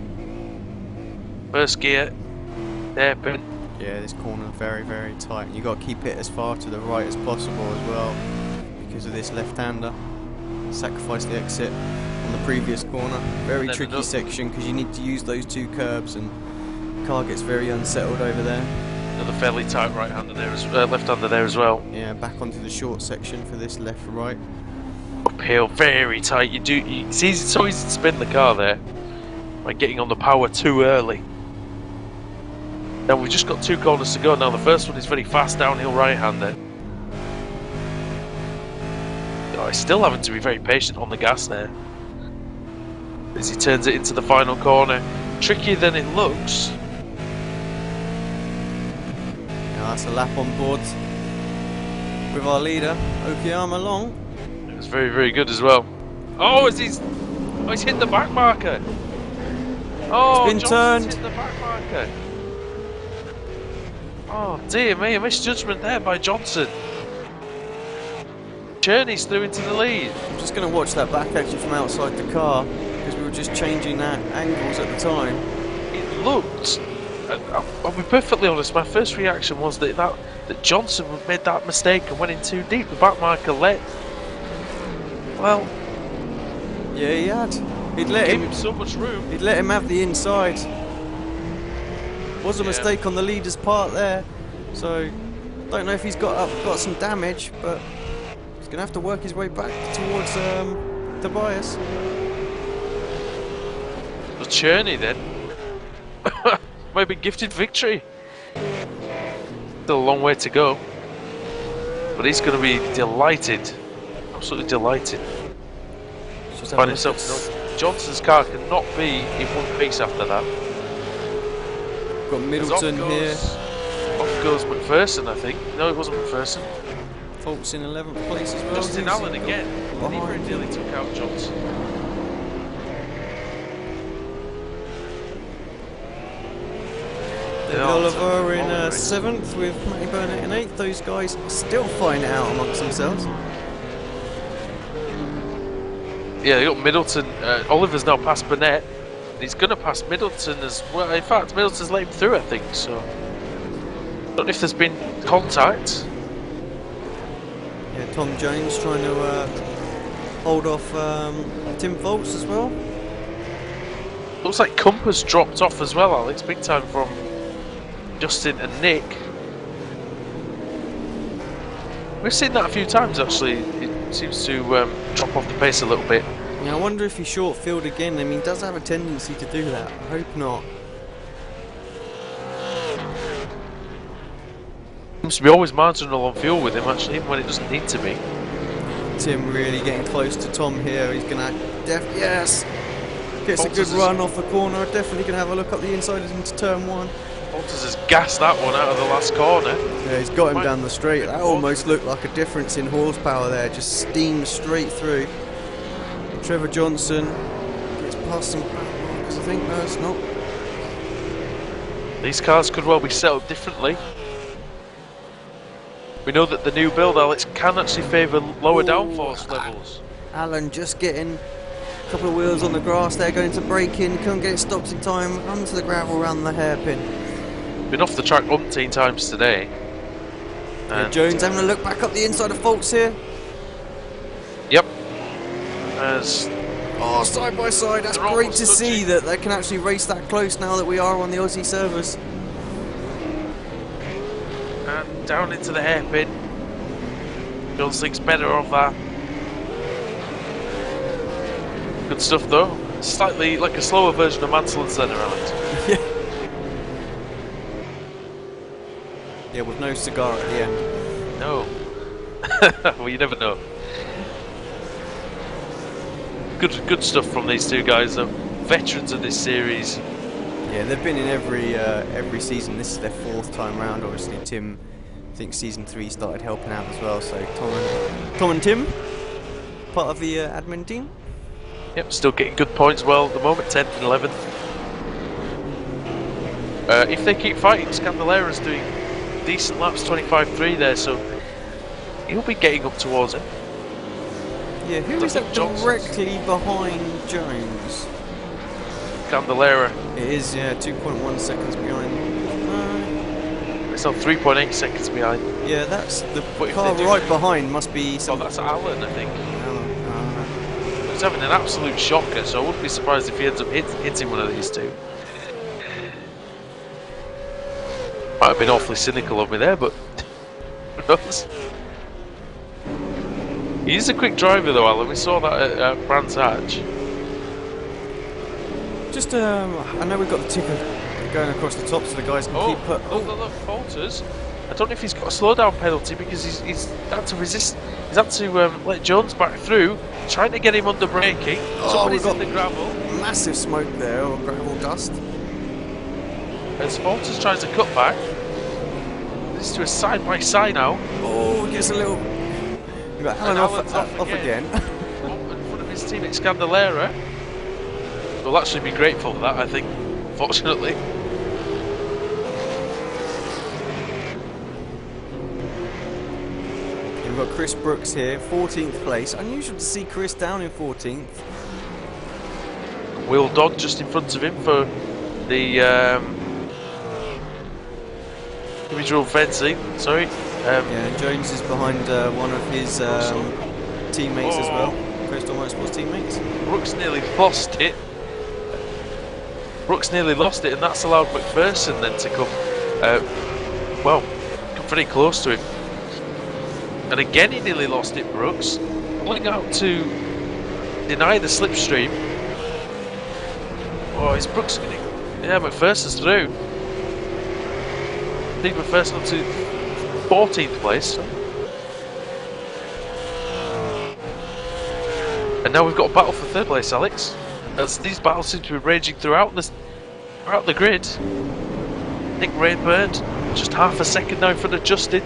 First gear, hairpin, Yeah, this corner very, very tight. You've got to keep it as far to the right as possible as well because of this left-hander. Sacrifice the exit on the previous corner. Very tricky section because you need to use those two curbs, and the car gets very unsettled over there. Another fairly tight right-hander there, left-hander there as well. Yeah, back onto the short section for this left-right. Uphill, very tight. It's so easy to spin the car there by getting on the power too early. Now we've just got 2 corners to go. Now the first one is very fast downhill right-hander. Oh, he's still having to be very patient on the gas there as he turns it into the final corner. Trickier than it looks. Yeah, that's a lap on board with our leader, Okayama Long. It was very, very good as well. Oh, he's hit the back marker. Oh, it's been turned. Hit the back marker. Oh dear me, a misjudgment there by Johnson. Cherney's through into the lead. I'm just going to watch that back actually from outside the car because we were just changing that angles at the time. It looked, I'll be perfectly honest, my first reaction was that Johnson made that mistake and went in too deep. The back marker well, yeah, he had. He'd let him so much room. He'd let him have the inside. Was a mistake on the leader's part there, so don't know if he's got some damage, but he's gonna have to work his way back towards Tobias. Well, Cherney then might be gifted victory. Still a long way to go, but he's going to be delighted, absolutely delighted. Find himself. Johnson's car cannot be in one piece after that. Got Middleton here. Off goes McPherson, I think. No, it wasn't McPherson. Faults in 11th place as well. Justin Allen again. He very nearly took out Johnson. David Oliver in 7th with Matty Burnett in 8th. Those guys still fighting it out amongst themselves. Yeah, you got Middleton. Oliver's now past Burnett. He's going to pass Middleton as well. In fact, Middleton's let him through, I think. So, I don't know if there's been contact. Yeah, Tom Jones trying to hold off Tim Faults as well. Looks like Compass dropped off as well, Alex. Big time from Justin and Nick. We've seen that a few times actually. It seems to drop off the pace a little bit. Yeah, I wonder if he short field again. I mean, he does have a tendency to do that. I hope not. Seems to be always marginal on fuel with him actually, even when it doesn't need to be. Tim really getting close to Tom here. He's gonna yes, gets Bolters a good run off the corner. Definitely gonna have a look up the inside into turn 1. Bolters has gassed that one out of the last corner. Yeah, he's got him down the straight. That almost looked like a difference in horsepower there. Just steamed straight through. Trevor Johnson gets past some because I think no, it's not. These cars could well be set up differently. We know that the new build, Alex, can actually favour lower downforce levels. Alan just getting a couple of wheels on the grass there, going to break in, couldn't get it stopped in time, onto the gravel around the hairpin. Been off the track umpteen times today. Yeah, Jones having a look back up the inside of Faults here. Yep. Side by side, that's great to see that they can actually race that close now that we are on the Aussie servers. And down into the hairpin. Jones thinks better of that. Good stuff though. Slightly like a slower version of Mansell and Senna, Alex. Yeah. Yeah, with no cigar at the end. No. Well, you never know. Good stuff from these two guys though. Veterans of this series. Yeah, they've been in every season. This is their 4th time round. Obviously, Tim, I think season 3 started helping out as well. So Tom and Tim, part of the admin team. Yep, still getting good points well at the moment, 10th and 11th. If they keep fighting, Scandalera's doing decent laps, 25.3 there, so he'll be getting up towards it. Yeah, who is that directly behind Jones? Candelera. It is, yeah, 2.1 seconds behind. It's on 3.8 seconds behind. Yeah, that's the But if car they do- right behind must be Oh, some. that's Alan, I think. Oh, He's having an absolute shocker, so I wouldn't be surprised if he ends up hitting one of these two. Might have been awfully cynical of me there, but who knows? He's a quick driver though, Alan. We saw that at Brands Hatch. just I know we've got the ticker going across the top, so the guys can keep put. Look, falters. I don't know if he's got a slowdown penalty because he's had to resist. He's had to let Jones back through, trying to get him under braking. Somebody's in the gravel. Massive smoke there, or gravel dust. As Falters tries to cut back. This is to a side by side now. Oh, gets a little. We've got Alan off again. In front of his teammate Scandalera. We'll actually be grateful for that, I think, fortunately. We've got Chris Brooks here, 14th place. Unusual to see Chris down in 14th. Will Dodd just in front of him for the individual fencing. Sorry. Yeah, and Jones is behind one of his teammates as well. Crystal Motorsports teammates. Brooks nearly lost it. And that's allowed McPherson then to come, come very close to him. And again he nearly lost it, Brooks. Pulling out to deny the slipstream. Oh, is Brooks going to... Yeah, McPherson's through. I think McPherson up to 14th place. And now we've got a battle for 3rd place, Alex. As these battles seem to be raging throughout the grid. Nick Rainbird, just half a second now in front of Justin.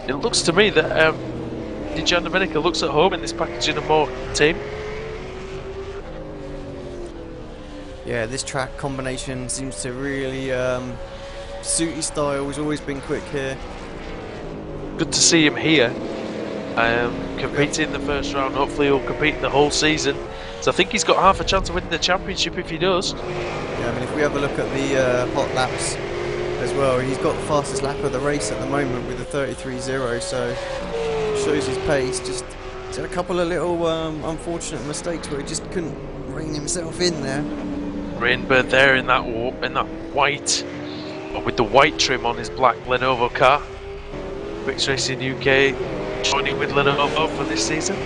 It looks to me that Dijan Domenica looks at home in this packaging and more team. Yeah, this track combination seems to really suit his style. He's always been quick here. Good to see him here, competing in the first round. Hopefully he'll compete the whole season. So I think he's got half a chance of winning the championship if he does. Yeah, I mean, if we have a look at the hot laps as well, he's got the fastest lap of the race at the moment with a 33.0, so shows his pace. Just he's had a couple of little unfortunate mistakes where he just couldn't rein himself in there. Rainbird there in that white, or with the white trim on his black Lenovo car. Bricks Racing UK joining with Lenovo for this season.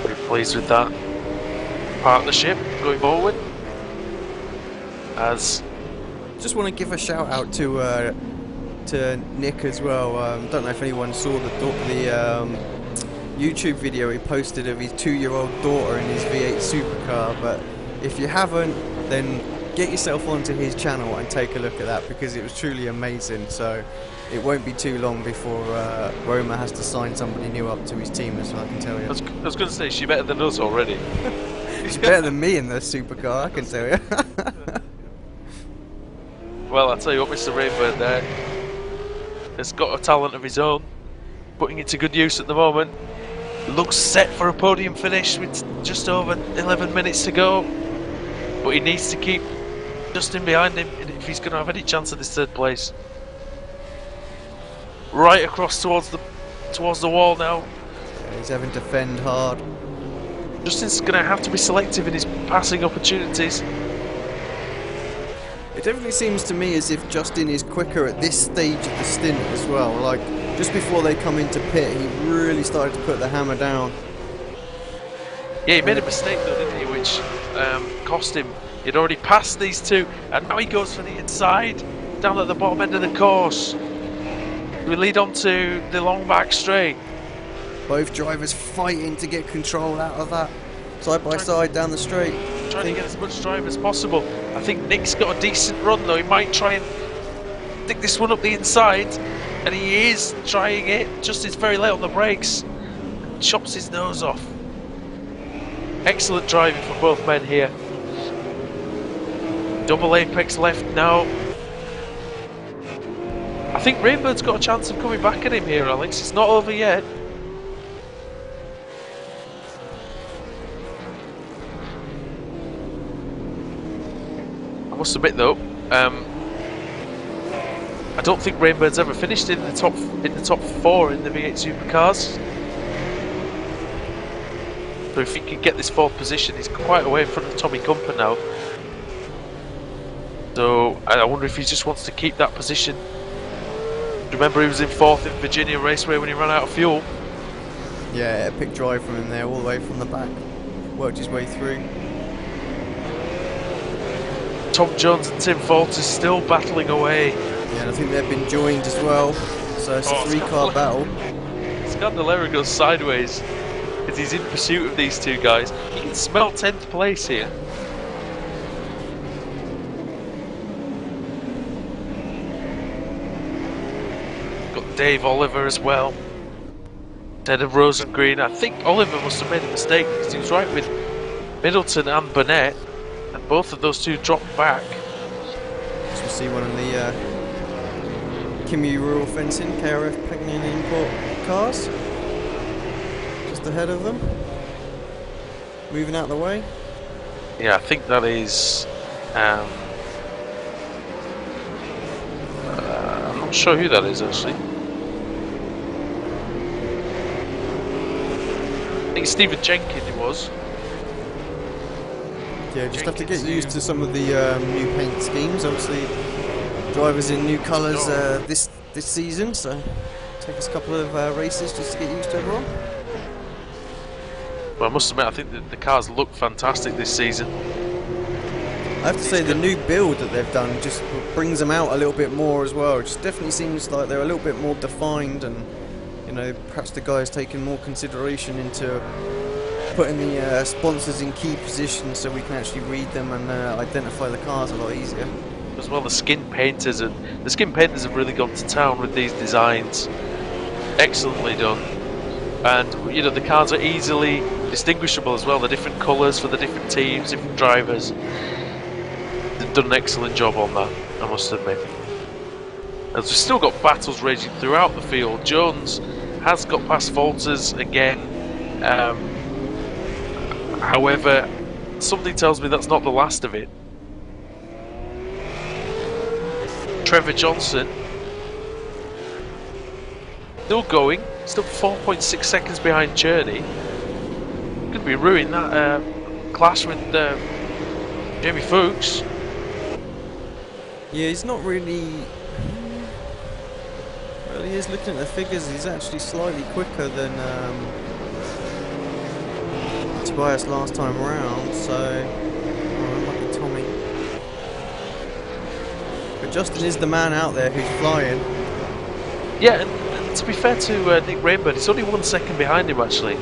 Very pleased with that partnership going forward. As just want to give a shout out to Nick as well. Don't know if anyone saw the YouTube video he posted of his 2-year-old daughter in his V8 supercar, but if you haven't, then get yourself onto his channel and take a look at that, because it was truly amazing. So it won't be too long before Roma has to sign somebody new up to his team, as I can tell you. I was going to say, she's better than us already. She's better than me in the supercar, I can tell you. Well, I'll tell you what, Mr. Rainbird there has got a talent of his own, putting it to good use at the moment. Looks set for a podium finish with just over 11 minutes to go, but he needs to keep Justin behind him if he's going to have any chance of this 3rd place. Right across towards the wall now. Yeah, he's having to fend hard. Justin's going to have to be selective in his passing opportunities. It definitely seems to me as if Justin is quicker at this stage of the stint as well. Like, just before they come into pit, he really started to put the hammer down. Yeah, he made a mistake though, didn't he, which cost him. He'd already passed these two, and now he goes for the inside, down at the bottom end of the course. We lead on to the long back straight. Both drivers fighting to get control out of that, side by side down the straight. Trying to get as much drive as possible. I think Nick's got a decent run though. He might try and dig this one up the inside, and he is trying it. Justin's very late on the brakes, chops his nose off. Excellent driving for both men here. Double apex left now. I think Rainbird's got a chance of coming back at him here, Alex. It's not over yet. must admit though, I don't think Rainbird's ever finished in the top 4 in the V8 Supercars. So if he can get this 4th position, he's quite away in front of Tommy Cumper now. So I wonder if he just wants to keep that position. Remember, he was in 4th in Virginia Raceway when he ran out of fuel. Yeah, epic drive from him there, all the way from the back. Worked his way through. Tom Jones and Tim Falters still battling away. Yeah, and I think they've been joined as well. So it's a 3-car battle. Scandalera goes sideways as he's in pursuit of these two guys. He can smell 10th place here. Got Dave Oliver as well. Instead of Rosengreen. I think Oliver must have made a mistake because he was right with Middleton and Burnett, and both of those two dropped back. As we see one of the Kimi Rural Fencing KRF Pagnan import cars just ahead of them, moving out of the way. Yeah, I think that is I'm not sure who that is actually. I think Stephen Jenkins it was. Yeah, just have to get used to some of the new paint schemes. Obviously, drivers in new colours this season, so take us a couple of races just to get used to everyone. Well, I must admit, I think the cars look fantastic this season. I have to say the new build that they've done just brings them out a little bit more as well. It just definitely seems like they're a little bit more defined, and you know, perhaps the guys taking more consideration into putting the sponsors in key positions so we can actually read them and identify the cars a lot easier. As well, the skin painters have really gone to town with these designs. Excellently done, and you know, the cars are easily distinguishable as well. The different colours for the different teams, different drivers. They've done an excellent job on that, I must admit. As we've still got battles raging throughout the field. Jones has got past Falters again. However, something tells me that's not the last of it. Trevor Johnson still going, still 4.6 seconds behind Cherney. Could be ruining that clash with Jamie Fuchs. Yeah, he's not really. Well, he is looking at the figures. He's actually slightly quicker than Tobias last time around. So, it might be Tommy. But Justin is the man out there who's flying. Yeah, and to be fair to Nick Rainbird, he's only 1 second behind him actually.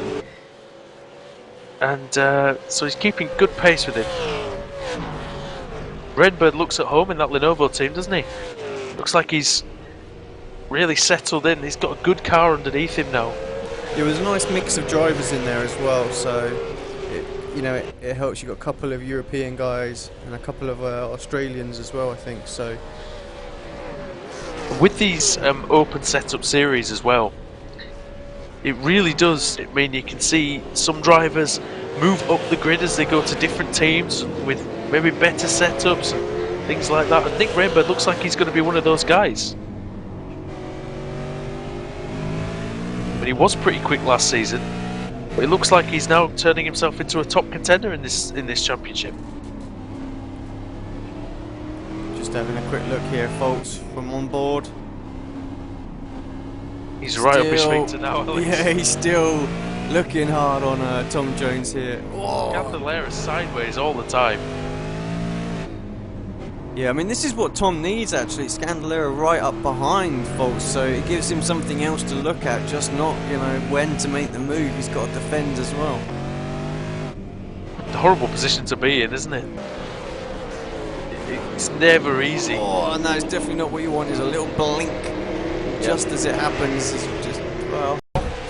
And so he's keeping good pace with him. Rainbird looks at home in that Lenovo team, doesn't he? Looks like he's really settled in. He's got a good car underneath him now. There was a nice mix of drivers in there as well, so it helps. You've got a couple of European guys and a couple of Australians as well, I think. So with these open setup series as well, it really does. I mean, you can see some drivers move up the grid as they go to different teams with maybe better setups and things like that. And Nick Rainbird looks like he's going to be one of those guys. But he was pretty quick last season. But it looks like he's now turning himself into a top contender in this championship. Just having a quick look here, folks, from on board. He's right up his finger now, Alex. Yeah, he's still looking hard on Tom Jones here. Scandalera sideways all the time. Yeah, I mean, this is what Tom needs actually. Scandalera right up behind Falls, so it gives him something else to look at, just not, when to make the move. He's got to defend as well. A horrible position to be in, isn't it? It's never easy. Oh, and that is definitely not what you want, is a little blink just as it happens.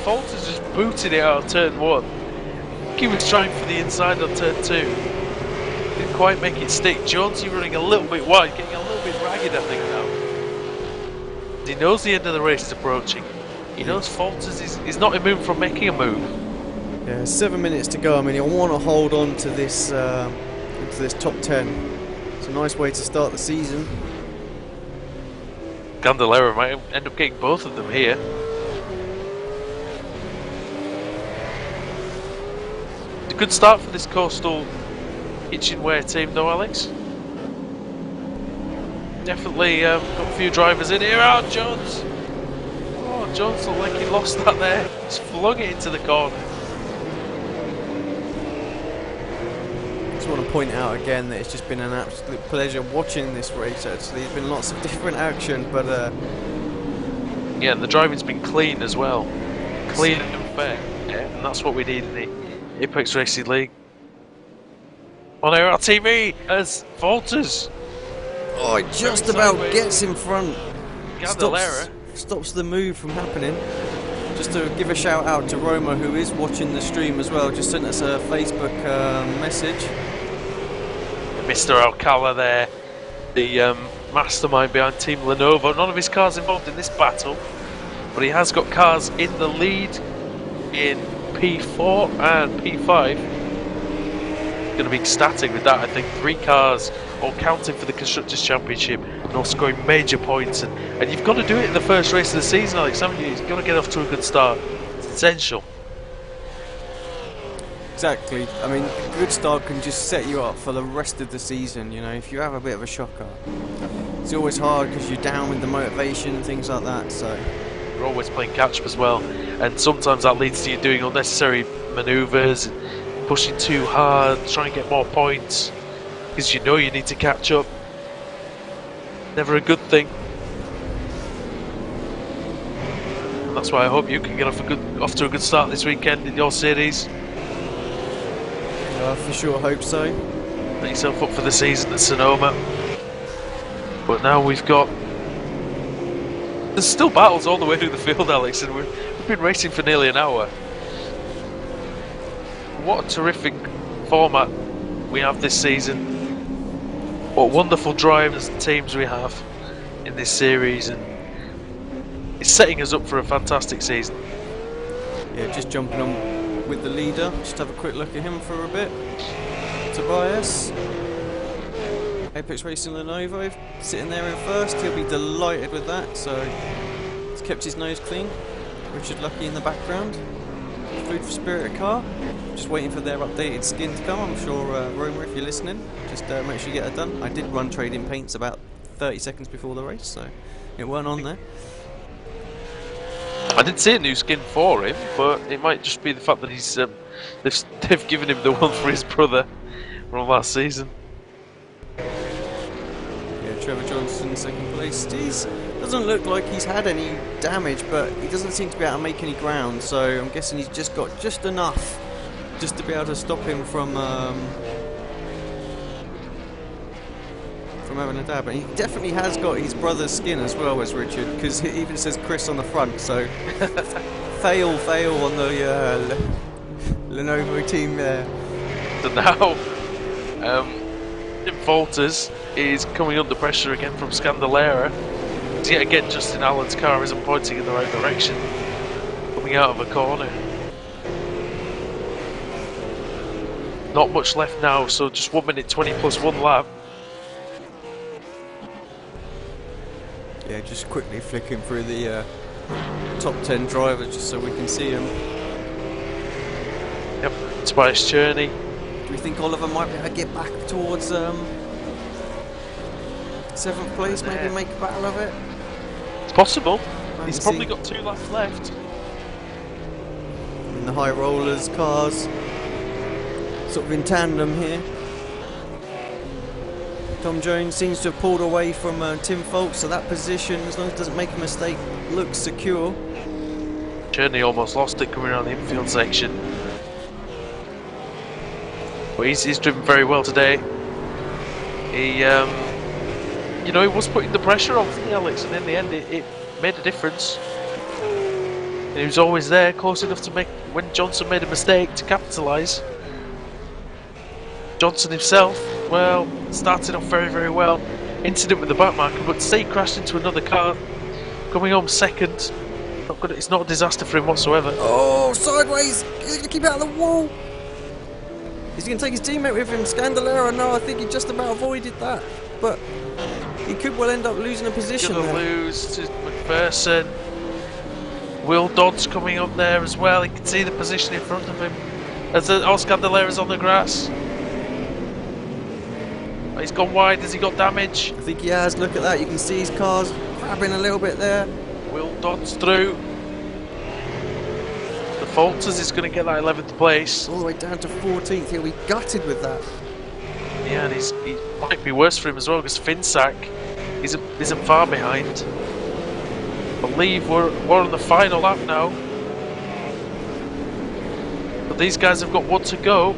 Falters just booted it out of turn 1. I think he was trying for the inside on turn 2. Didn't quite make it stick. Jonesy running a little bit wide, getting a little bit ragged, I think, now. He knows the end of the race is approaching. He knows Falters is not immune from making a move. Yeah, 7 minutes to go. I mean, he'll want to hold on to this top 10. It's a nice way to start the season. Candelera might end up getting both of them here. It's a good start for this coastal kitchenware team though, Alex. Definitely got a few drivers in here. Oh, Jones! Oh, Jones looked like he lost that there. He's flung it into the corner. I want to point out again that it's just been an absolute pleasure watching this race. Actually, there's been lots of different action, but yeah, and the driving's been clean as well, clean and fair. Yeah, and that's what we need in the Apex Racing League. On ARLTV as falters. Oh, it just about gets in front. Candelera Stops the move from happening. Just to give a shout out to Roma, who is watching the stream as well. Just sent us a Facebook message. Mr. Alcala there, the mastermind behind Team Lenovo. None of his cars involved in this battle, but he has got cars in the lead in P4 and P5. Going to be ecstatic with that. I think 3 cars all counting for the Constructors' Championship and all scoring major points. And you've got to do it in the first race of the season, Alex, haven't you? You've got to get off to a good start. It's essential. Exactly. I mean, a good start can just set you up for the rest of the season. You know, if you have a bit of a shocker, it's always hard because you're down with the motivation and things like that. So you're always playing catch up as well, and sometimes that leads to you doing unnecessary manoeuvres, pushing too hard, trying to get more points because you know you need to catch up. Never a good thing. And that's why I hope you can get off to a good start this weekend in your series. I for sure hope so. Get yourself up for the season at Sonoma. But now we've got... There's still battles all the way through the field, Alex, and we've been racing for nearly an hour. What a terrific format we have this season. What wonderful drivers and teams we have in this series, and it's setting us up for a fantastic season. Yeah, just jumping on with the leader. Just have a quick look at him for a bit. Tobias, Apex Racing Lenovo, sitting there in first. He'll be delighted with that. So he's kept his nose clean. Richard Lucky in the background. Food for Spirit car. Just waiting for their updated skin to come. I'm sure Roma, if you're listening, just make sure you get it done. I did run trading paints about 30 seconds before the race, so it weren't on there. I did see a new skin for him, but it might just be the fact that he's they've given him the one for his brother from last season. Yeah, Trevor Johnson second place. Doesn't look like he's had any damage, but he doesn't seem to be able to make any ground, so I'm guessing he's just got just enough just to be able to stop him from having a dab. But he definitely has got his brother's skin as well as Richard, because it even says Chris on the front, so fail on the Lenovo team there. So now Tim Falters is coming under pressure again from Candelera. Yet again, Justin Allen's car isn't pointing in the right direction, coming out of a corner. Not much left now, so just 1 minute 20 plus 1 lap. Yeah, just quickly flicking through the top 10 drivers just so we can see them. Yep, Tobias Cherney. Do we think Oliver might be able to get back towards 7th place, maybe make a battle of it? It's possible. He's probably got 2 laps left. In the high rollers cars, sort of in tandem here. Tom Jones seems to have pulled away from Tim Foltz, so that position, as long as it doesn't make a mistake, looks secure. Cherney almost lost it coming around the infield section. But he's driven very well today. He, you know, he was putting the pressure on, wasn't he, Alex? And in the end, it made a difference. And he was always there, close enough to make, when Johnson made a mistake, to capitalise. Johnson himself, well, started off very, very well. Incident with the back marker, but say he crashed into another car, coming home second. Not good. It's not a disaster for him whatsoever. Oh, sideways! He's going to keep out of the wall! He's going to take his teammate with him. Scandalera, no, I think he just about avoided that. But he could well end up losing a position Gonna there. lose to McPherson. Will Dodd's coming up there as well. He can see the position in front of him. As Scandalera's on the grass. He's gone wide. Has he got damage? I think he has. Look at that. You can see his car's grabbing a little bit there. Will Dodd's through. The Falters is going to get that 11th place. All the way down to 14th. He'll be gutted with that. Yeah, and he might be worse for him as well because Finsack isn't far behind. I believe we're on the final lap now. But these guys have got one to go.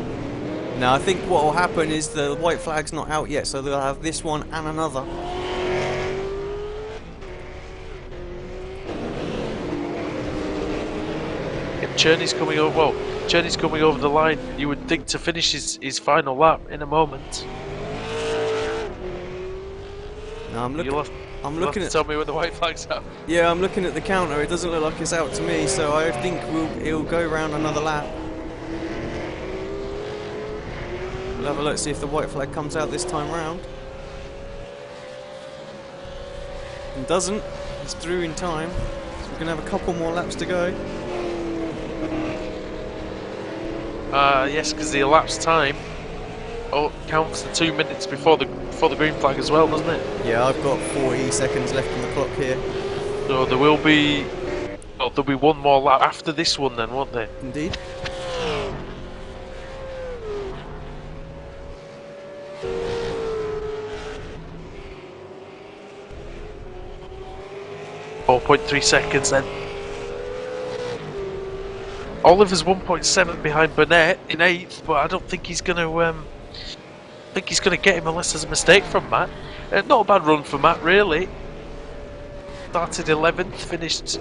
Now, I think what will happen is the white flag's not out yet, so they'll have this one and another. If Cherney's coming over, well, Cherney's coming over the line. You would think to finish his final lap in a moment. Now, I'm looking at. Tell me when the white flag's out. Yeah, I'm looking at the counter. It doesn't look like it's out to me, so I think he'll go round another lap. We'll have a look, see if the white flag comes out this time round. It doesn't. It's through in time. So we're going to have a couple more laps to go. Yes, because the elapsed time counts the 2 minutes before the green flag as well, doesn't it? Yeah, I've got 40 seconds left on the clock here. So there will be, well, there'll be one more lap after this one then, won't there? Indeed. .3 seconds then. Oliver's 1.7 behind Burnett in 8th, but I don't think he's going to get him unless there's a mistake from Matt. Not a bad run for Matt, really. Started 11th, finished,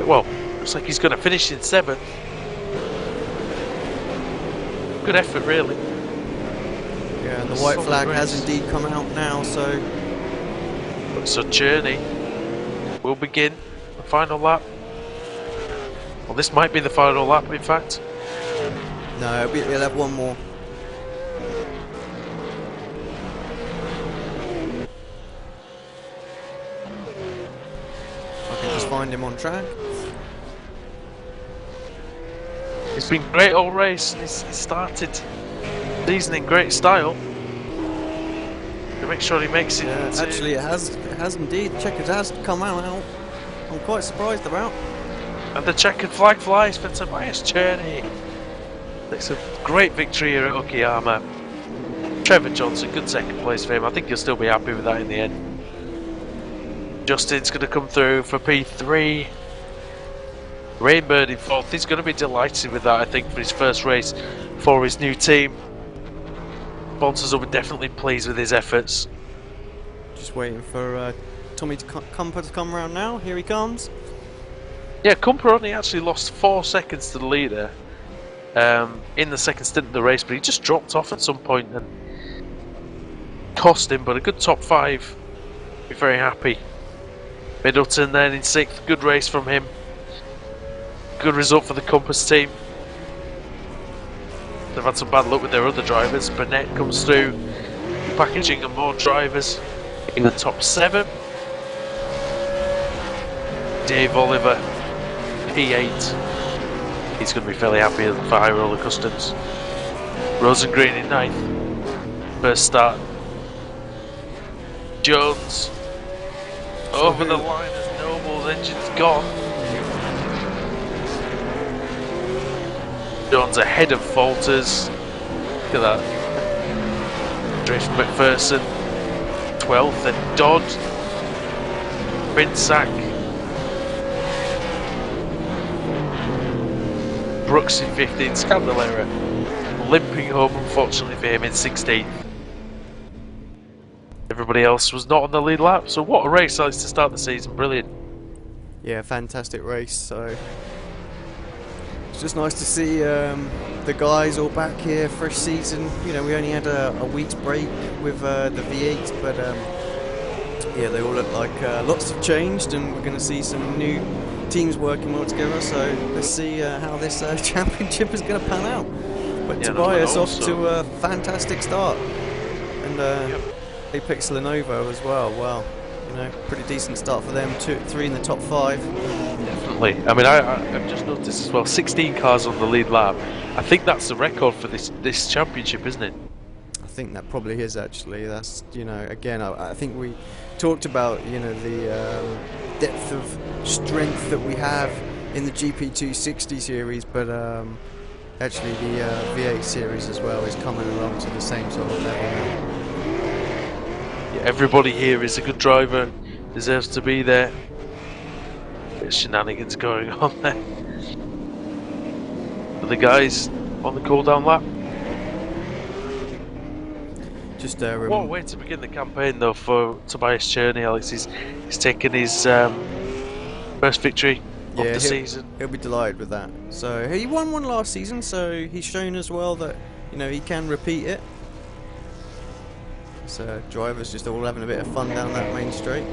well, looks like he's going to finish in 7th. Good effort, really. Yeah, and the white flag has indeed come out now, so Cherney will begin the final lap. Well, this might be the final lap, in fact. no, we'll have one more. I can just find him on track. It's been great all race. He started the season in great style. To make sure he makes it. Yeah, actually, it has indeed. The checkers has come out. I'm quite surprised about. And the checkered flag flies for Tobias Cherney. It's a great victory here at Okayama. Trevor Johnson, good second place for him. I think he'll still be happy with that in the end. Justin's going to come through for P3. Rainbird in 4th. He's going to be delighted with that, I think, for his first race for his new team. Sponsors will be definitely pleased with his efforts. Just waiting for Tommy Kumper to come around now. Here he comes. Yeah, Kumper only actually lost 4 seconds to the leader in the second stint of the race, but he just dropped off at some point and cost him, but a good top 5. Be very happy. Middleton then in 6th. Good race from him. Good result for the Compass team. They've had some bad luck with their other drivers. Burnett comes through, packaging and more drivers in the top 7. Dave Oliver, P8. He's going to be fairly happy for High Roller Customs. Rosengreen in 9th. First start. Jones over the line as Noble's engine's gone. Jones ahead of Falters. Look at that. Drift McPherson 12th and Dodd. Finsack. Brooks in 15th. Scandalera limping home unfortunately for him in 16th. Everybody else was not on the lead lap, so what a race to start the season. Brilliant. Yeah, fantastic race. So it's just nice to see the guys all back here, fresh season. You know, we only had a week's break with the V8, but yeah, they all look like lots have changed, and we're going to see some new teams working well together. So let's see how this championship is going to pan out. But Yeah, Tobias and off to a fantastic start, and Apex Lenovo as well. Well, you know, pretty decent start for them. 3 in the top 5. Definitely. I mean, I've just noticed as well, 16 cars on the lead lap. I think that's the record for this championship, isn't it? I think that probably is actually. That's, you know, again, I think we talked about, you know, the depth of strength that we have in the GP260 series, but actually the V8 series as well is coming along to the same sort of level now. Yeah, everybody here is a good driver, deserves to be there. Bit of shenanigans going on there. But the guys on the cool down lap. Just What a way to begin the campaign though for Tobias Cherney, Alex. He's taken his first victory of the season. He'll be delighted with that. So he won one last season, so he's shown as well that, you know, he can repeat it. So drivers just all having a bit of fun down that main straight.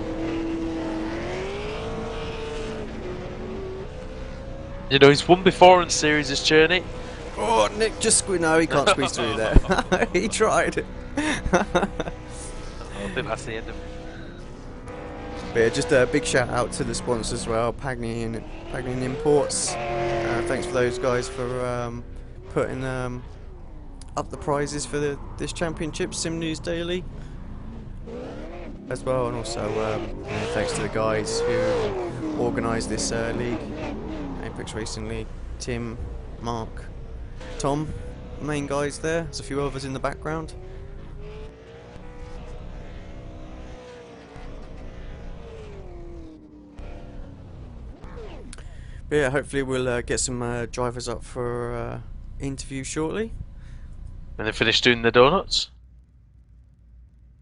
You know, he's won before in series as Cherney. Oh, Nick just no, he can't squeeze through there. He tried. I think that's the end of it. But yeah, just a big shout out to the sponsors as well, Pagny and Imports. Thanks for those guys for putting up the prizes for this championship, Sim News Daily, as well, and also you know, thanks to the guys who organised this league, Apex Racing League, Tim, Mark, Tom, main guys there. There's a few others in the background. But yeah, hopefully we'll get some drivers up for interview shortly. When they finish doing the donuts.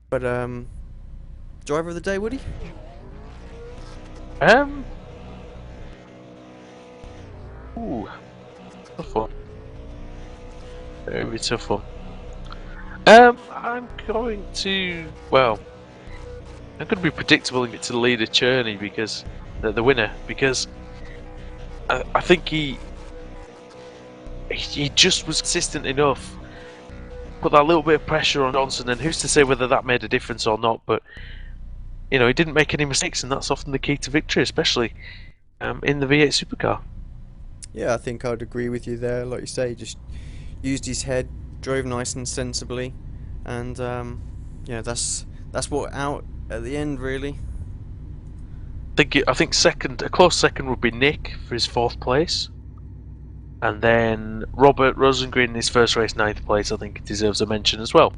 But driver of the day, Woody? Ooh, tough one. Very tough one. I'm going to, well, I'm going to be predictable and get to the leader Cherney because the winner, because I think he just was consistent enough, put that little bit of pressure on Johnson, and who's to say whether that made a difference or not, but you know, he didn't make any mistakes, and that's often the key to victory, especially in the V8 Supercar. Yeah, I think I'd agree with you there. Like you say, he just used his head, drove nice and sensibly, and yeah, that's what out at the end really. I think second, a close second would be Nick for his 4th place, and then Robert Rosengren in his first race 9th place. I think deserves a mention as well.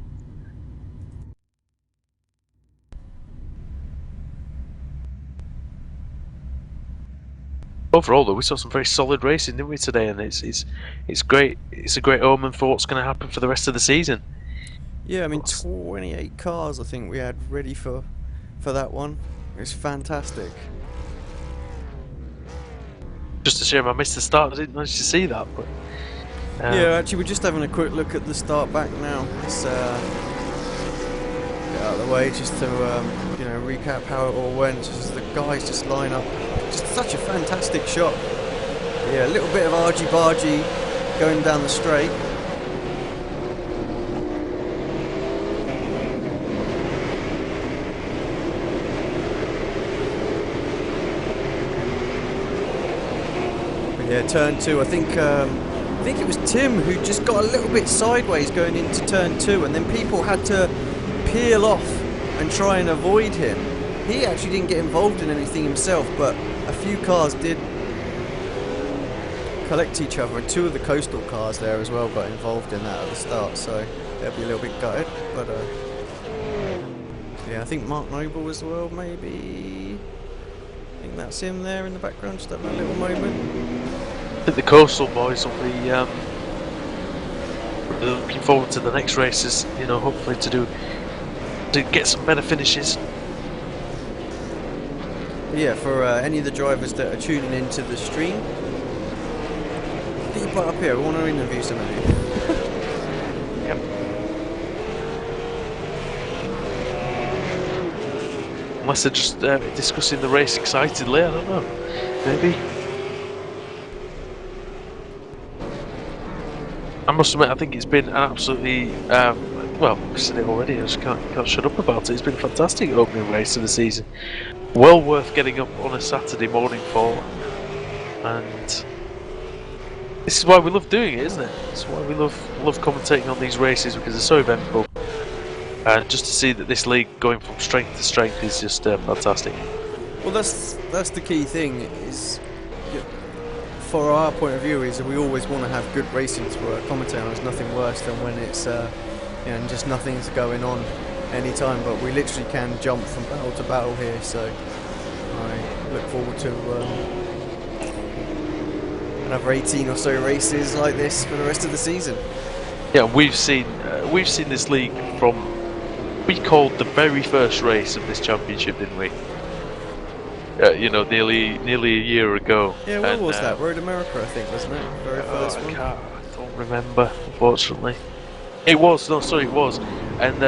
Overall, though, we saw some very solid racing, didn't we, today? And it's great. It's a great omen for what's going to happen for the rest of the season. Yeah, I mean, 28 cars I think we had ready for that one. It's fantastic. Just a shame I missed the start. I didn't manage to see that, but yeah, actually, we're just having a quick look at the start back now. Let's get out of the way just to you know, recap how it all went. Just the guys just line up. Just such a fantastic shot. Yeah, a little bit of argy-bargy going down the straight. But yeah, turn 2. I think it was Tim who just got a little bit sideways going into turn 2, and then people had to peel off and try and avoid him. He actually didn't get involved in anything himself, but a few cars did collect each other, and 2 of the coastal cars there as well got involved in that at the start, so they'll be a little bit gutted. But yeah, I think Mark Noble as well, maybe. I think that's him there in the background, just having a little moment. I think the coastal boys will be looking forward to the next races. You know, hopefully to get some better finishes. Yeah, for any of the drivers that are tuning into the stream, get your butt up here, we want to interview some of you. Yep. Unless they're just discussing the race excitedly, I don't know. Maybe. must admit, I think it's been an absolutely well, I've said it already. I just can't shut up about it. It's been a fantastic opening race of the season. Well worth getting up on a Saturday morning for, and this is why we love doing it, isn't it? It's why we love commentating on these races, because they're so eventful, and just to see that this league going from strength to strength is just fantastic. Well, that's the key thing. Is for our point of view is we always want to have good racing to commentate on. There's nothing worse than when it's just nothing's going on anytime. But we literally can jump from battle to battle here. So I look forward to another 18 or so races like this for the rest of the season. Yeah, we've seen this league from, we called the very first race of this championship, didn't we? Nearly a year ago. Yeah, when was that? Road America, I think, wasn't it? Very first one. I don't remember, unfortunately. It was. No, sorry, it was. And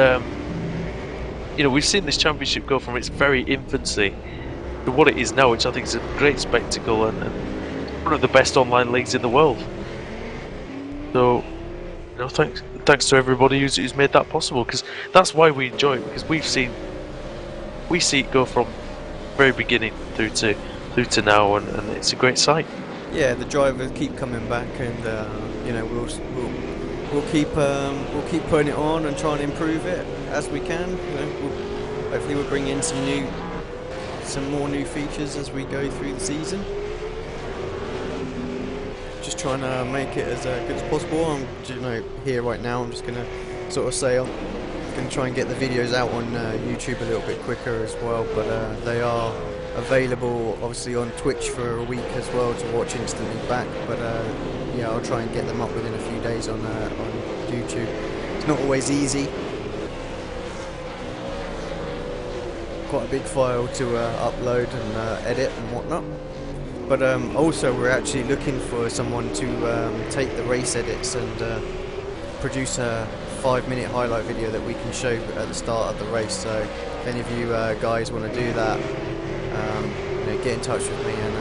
we've seen this championship go from its very infancy to what it is now, which I think is a great spectacle and one of the best online leagues in the world. So, thanks to everybody who's made that possible, because that's why we enjoy it, because we see it go from very beginning through to now, and it's a great sight. Yeah, the drivers keep coming back, and we'll keep putting it on and trying to improve it as we can. Hopefully we'll bring in some more new features as we go through the season. Just trying to make it as good as possible. I'm here right now. I'm just gonna sort of say I'm going to try and get the videos out on YouTube a little bit quicker as well, but they are available obviously on Twitch for a week as well to watch instantly back, but I'll try and get them up within a few days on YouTube. It's not always easy. Quite a big file to upload and edit and whatnot, but also we're actually looking for someone to take the race edits and produce a 5-minute highlight video that we can show at the start of the race. So if any of you guys want to do that, get in touch with me and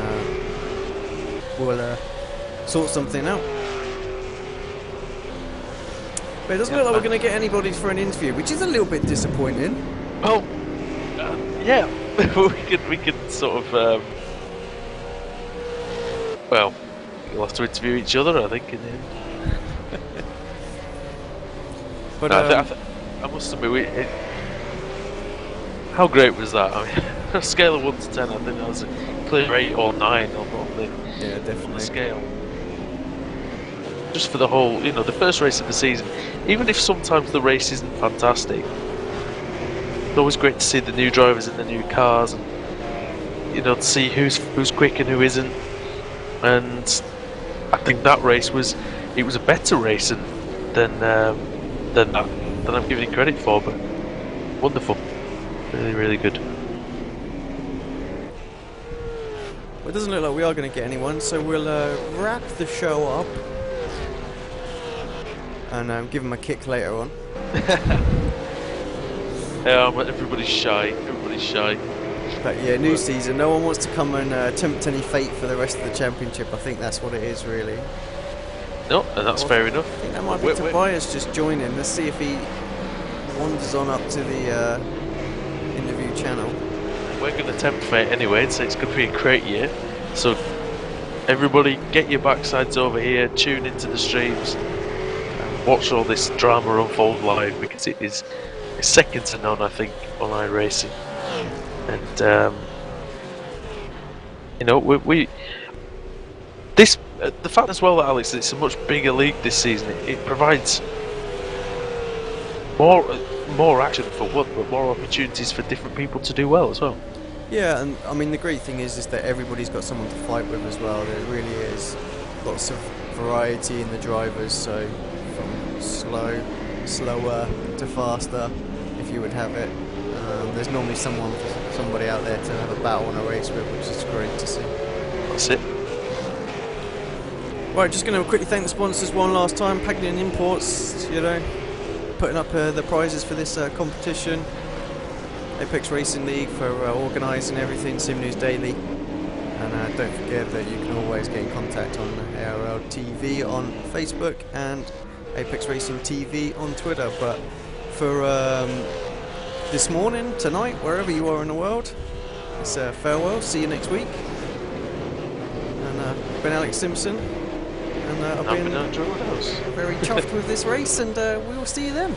we'll sort something out. But it doesn't look like we're going to get anybody for an interview, which is a little bit disappointing. Well, yeah, we could sort of we'll have to interview each other, I think, in the end. But I must admit, how great was that? I mean, on a scale of 1 to 10, I think that was a clear 8 or 9 on the definitely scale. Just for the whole, the first race of the season, even if sometimes the race isn't fantastic, it's always great to see the new drivers in the new cars, and to see who's quick and who isn't. And I think that race was a better race than I'm giving it credit for, but wonderful, really, really good. Well, it doesn't look like we are going to get anyone, so we'll wrap the show up and give them a kick later on. Yeah, but everybody's shy. But yeah, new season. No one wants to come and tempt any fate for the rest of the championship. I think that's what it is, really. No, and that's fair enough. I think that might be Tobias just joining. Let's see if he wanders on up to the interview channel. We're going to tempt fate anyway, so it's going to be a great year. So everybody, get your backsides over here, tune into the streams, and watch all this drama unfold live, because it's second to none, I think, on iRacing. And the fact as well, Alex, that it's a much bigger league this season, it provides more action for one, but more opportunities for different people to do well as well. Yeah, and I mean the great thing is that everybody's got someone to fight with as well. There really is lots of variety in the drivers, so from slower to faster, if you would have it. There's normally somebody out there to have a battle on a race with, which is great to see. That's it. Right, just going to quickly thank the sponsors one last time. Paglian Imports, putting up the prizes for this competition. Apex Racing League for organising everything, Sim News Daily. And don't forget that you can always get in contact on ARLTV on Facebook and Apex Racing TV on Twitter. But for this morning, tonight, wherever you are in the world, it's farewell. See you next week. And been Alex Simpson, and I've been very chuffed with this race, and we will see you then.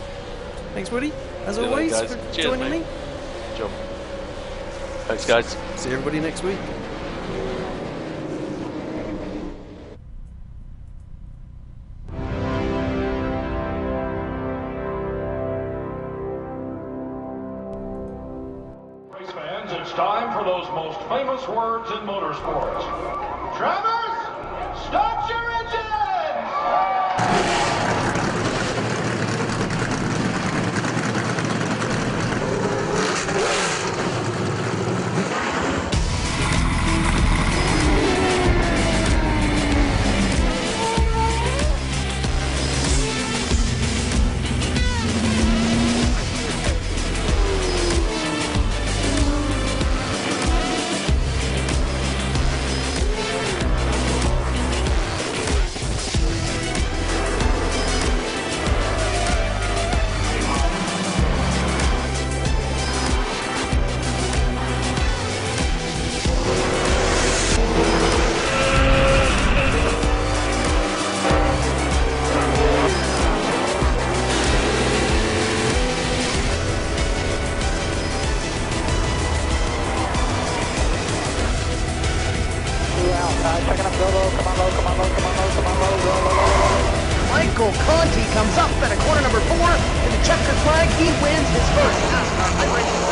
Thanks, Woody, as always, for joining me. Jump. Thanks, guys. See everybody next week. Race fans, it's time for those most famous words in motorsports. Drivers, start your engines! Michael Conti comes up at a corner number 4 in the checkered flag. He wins his first NASCAR High Race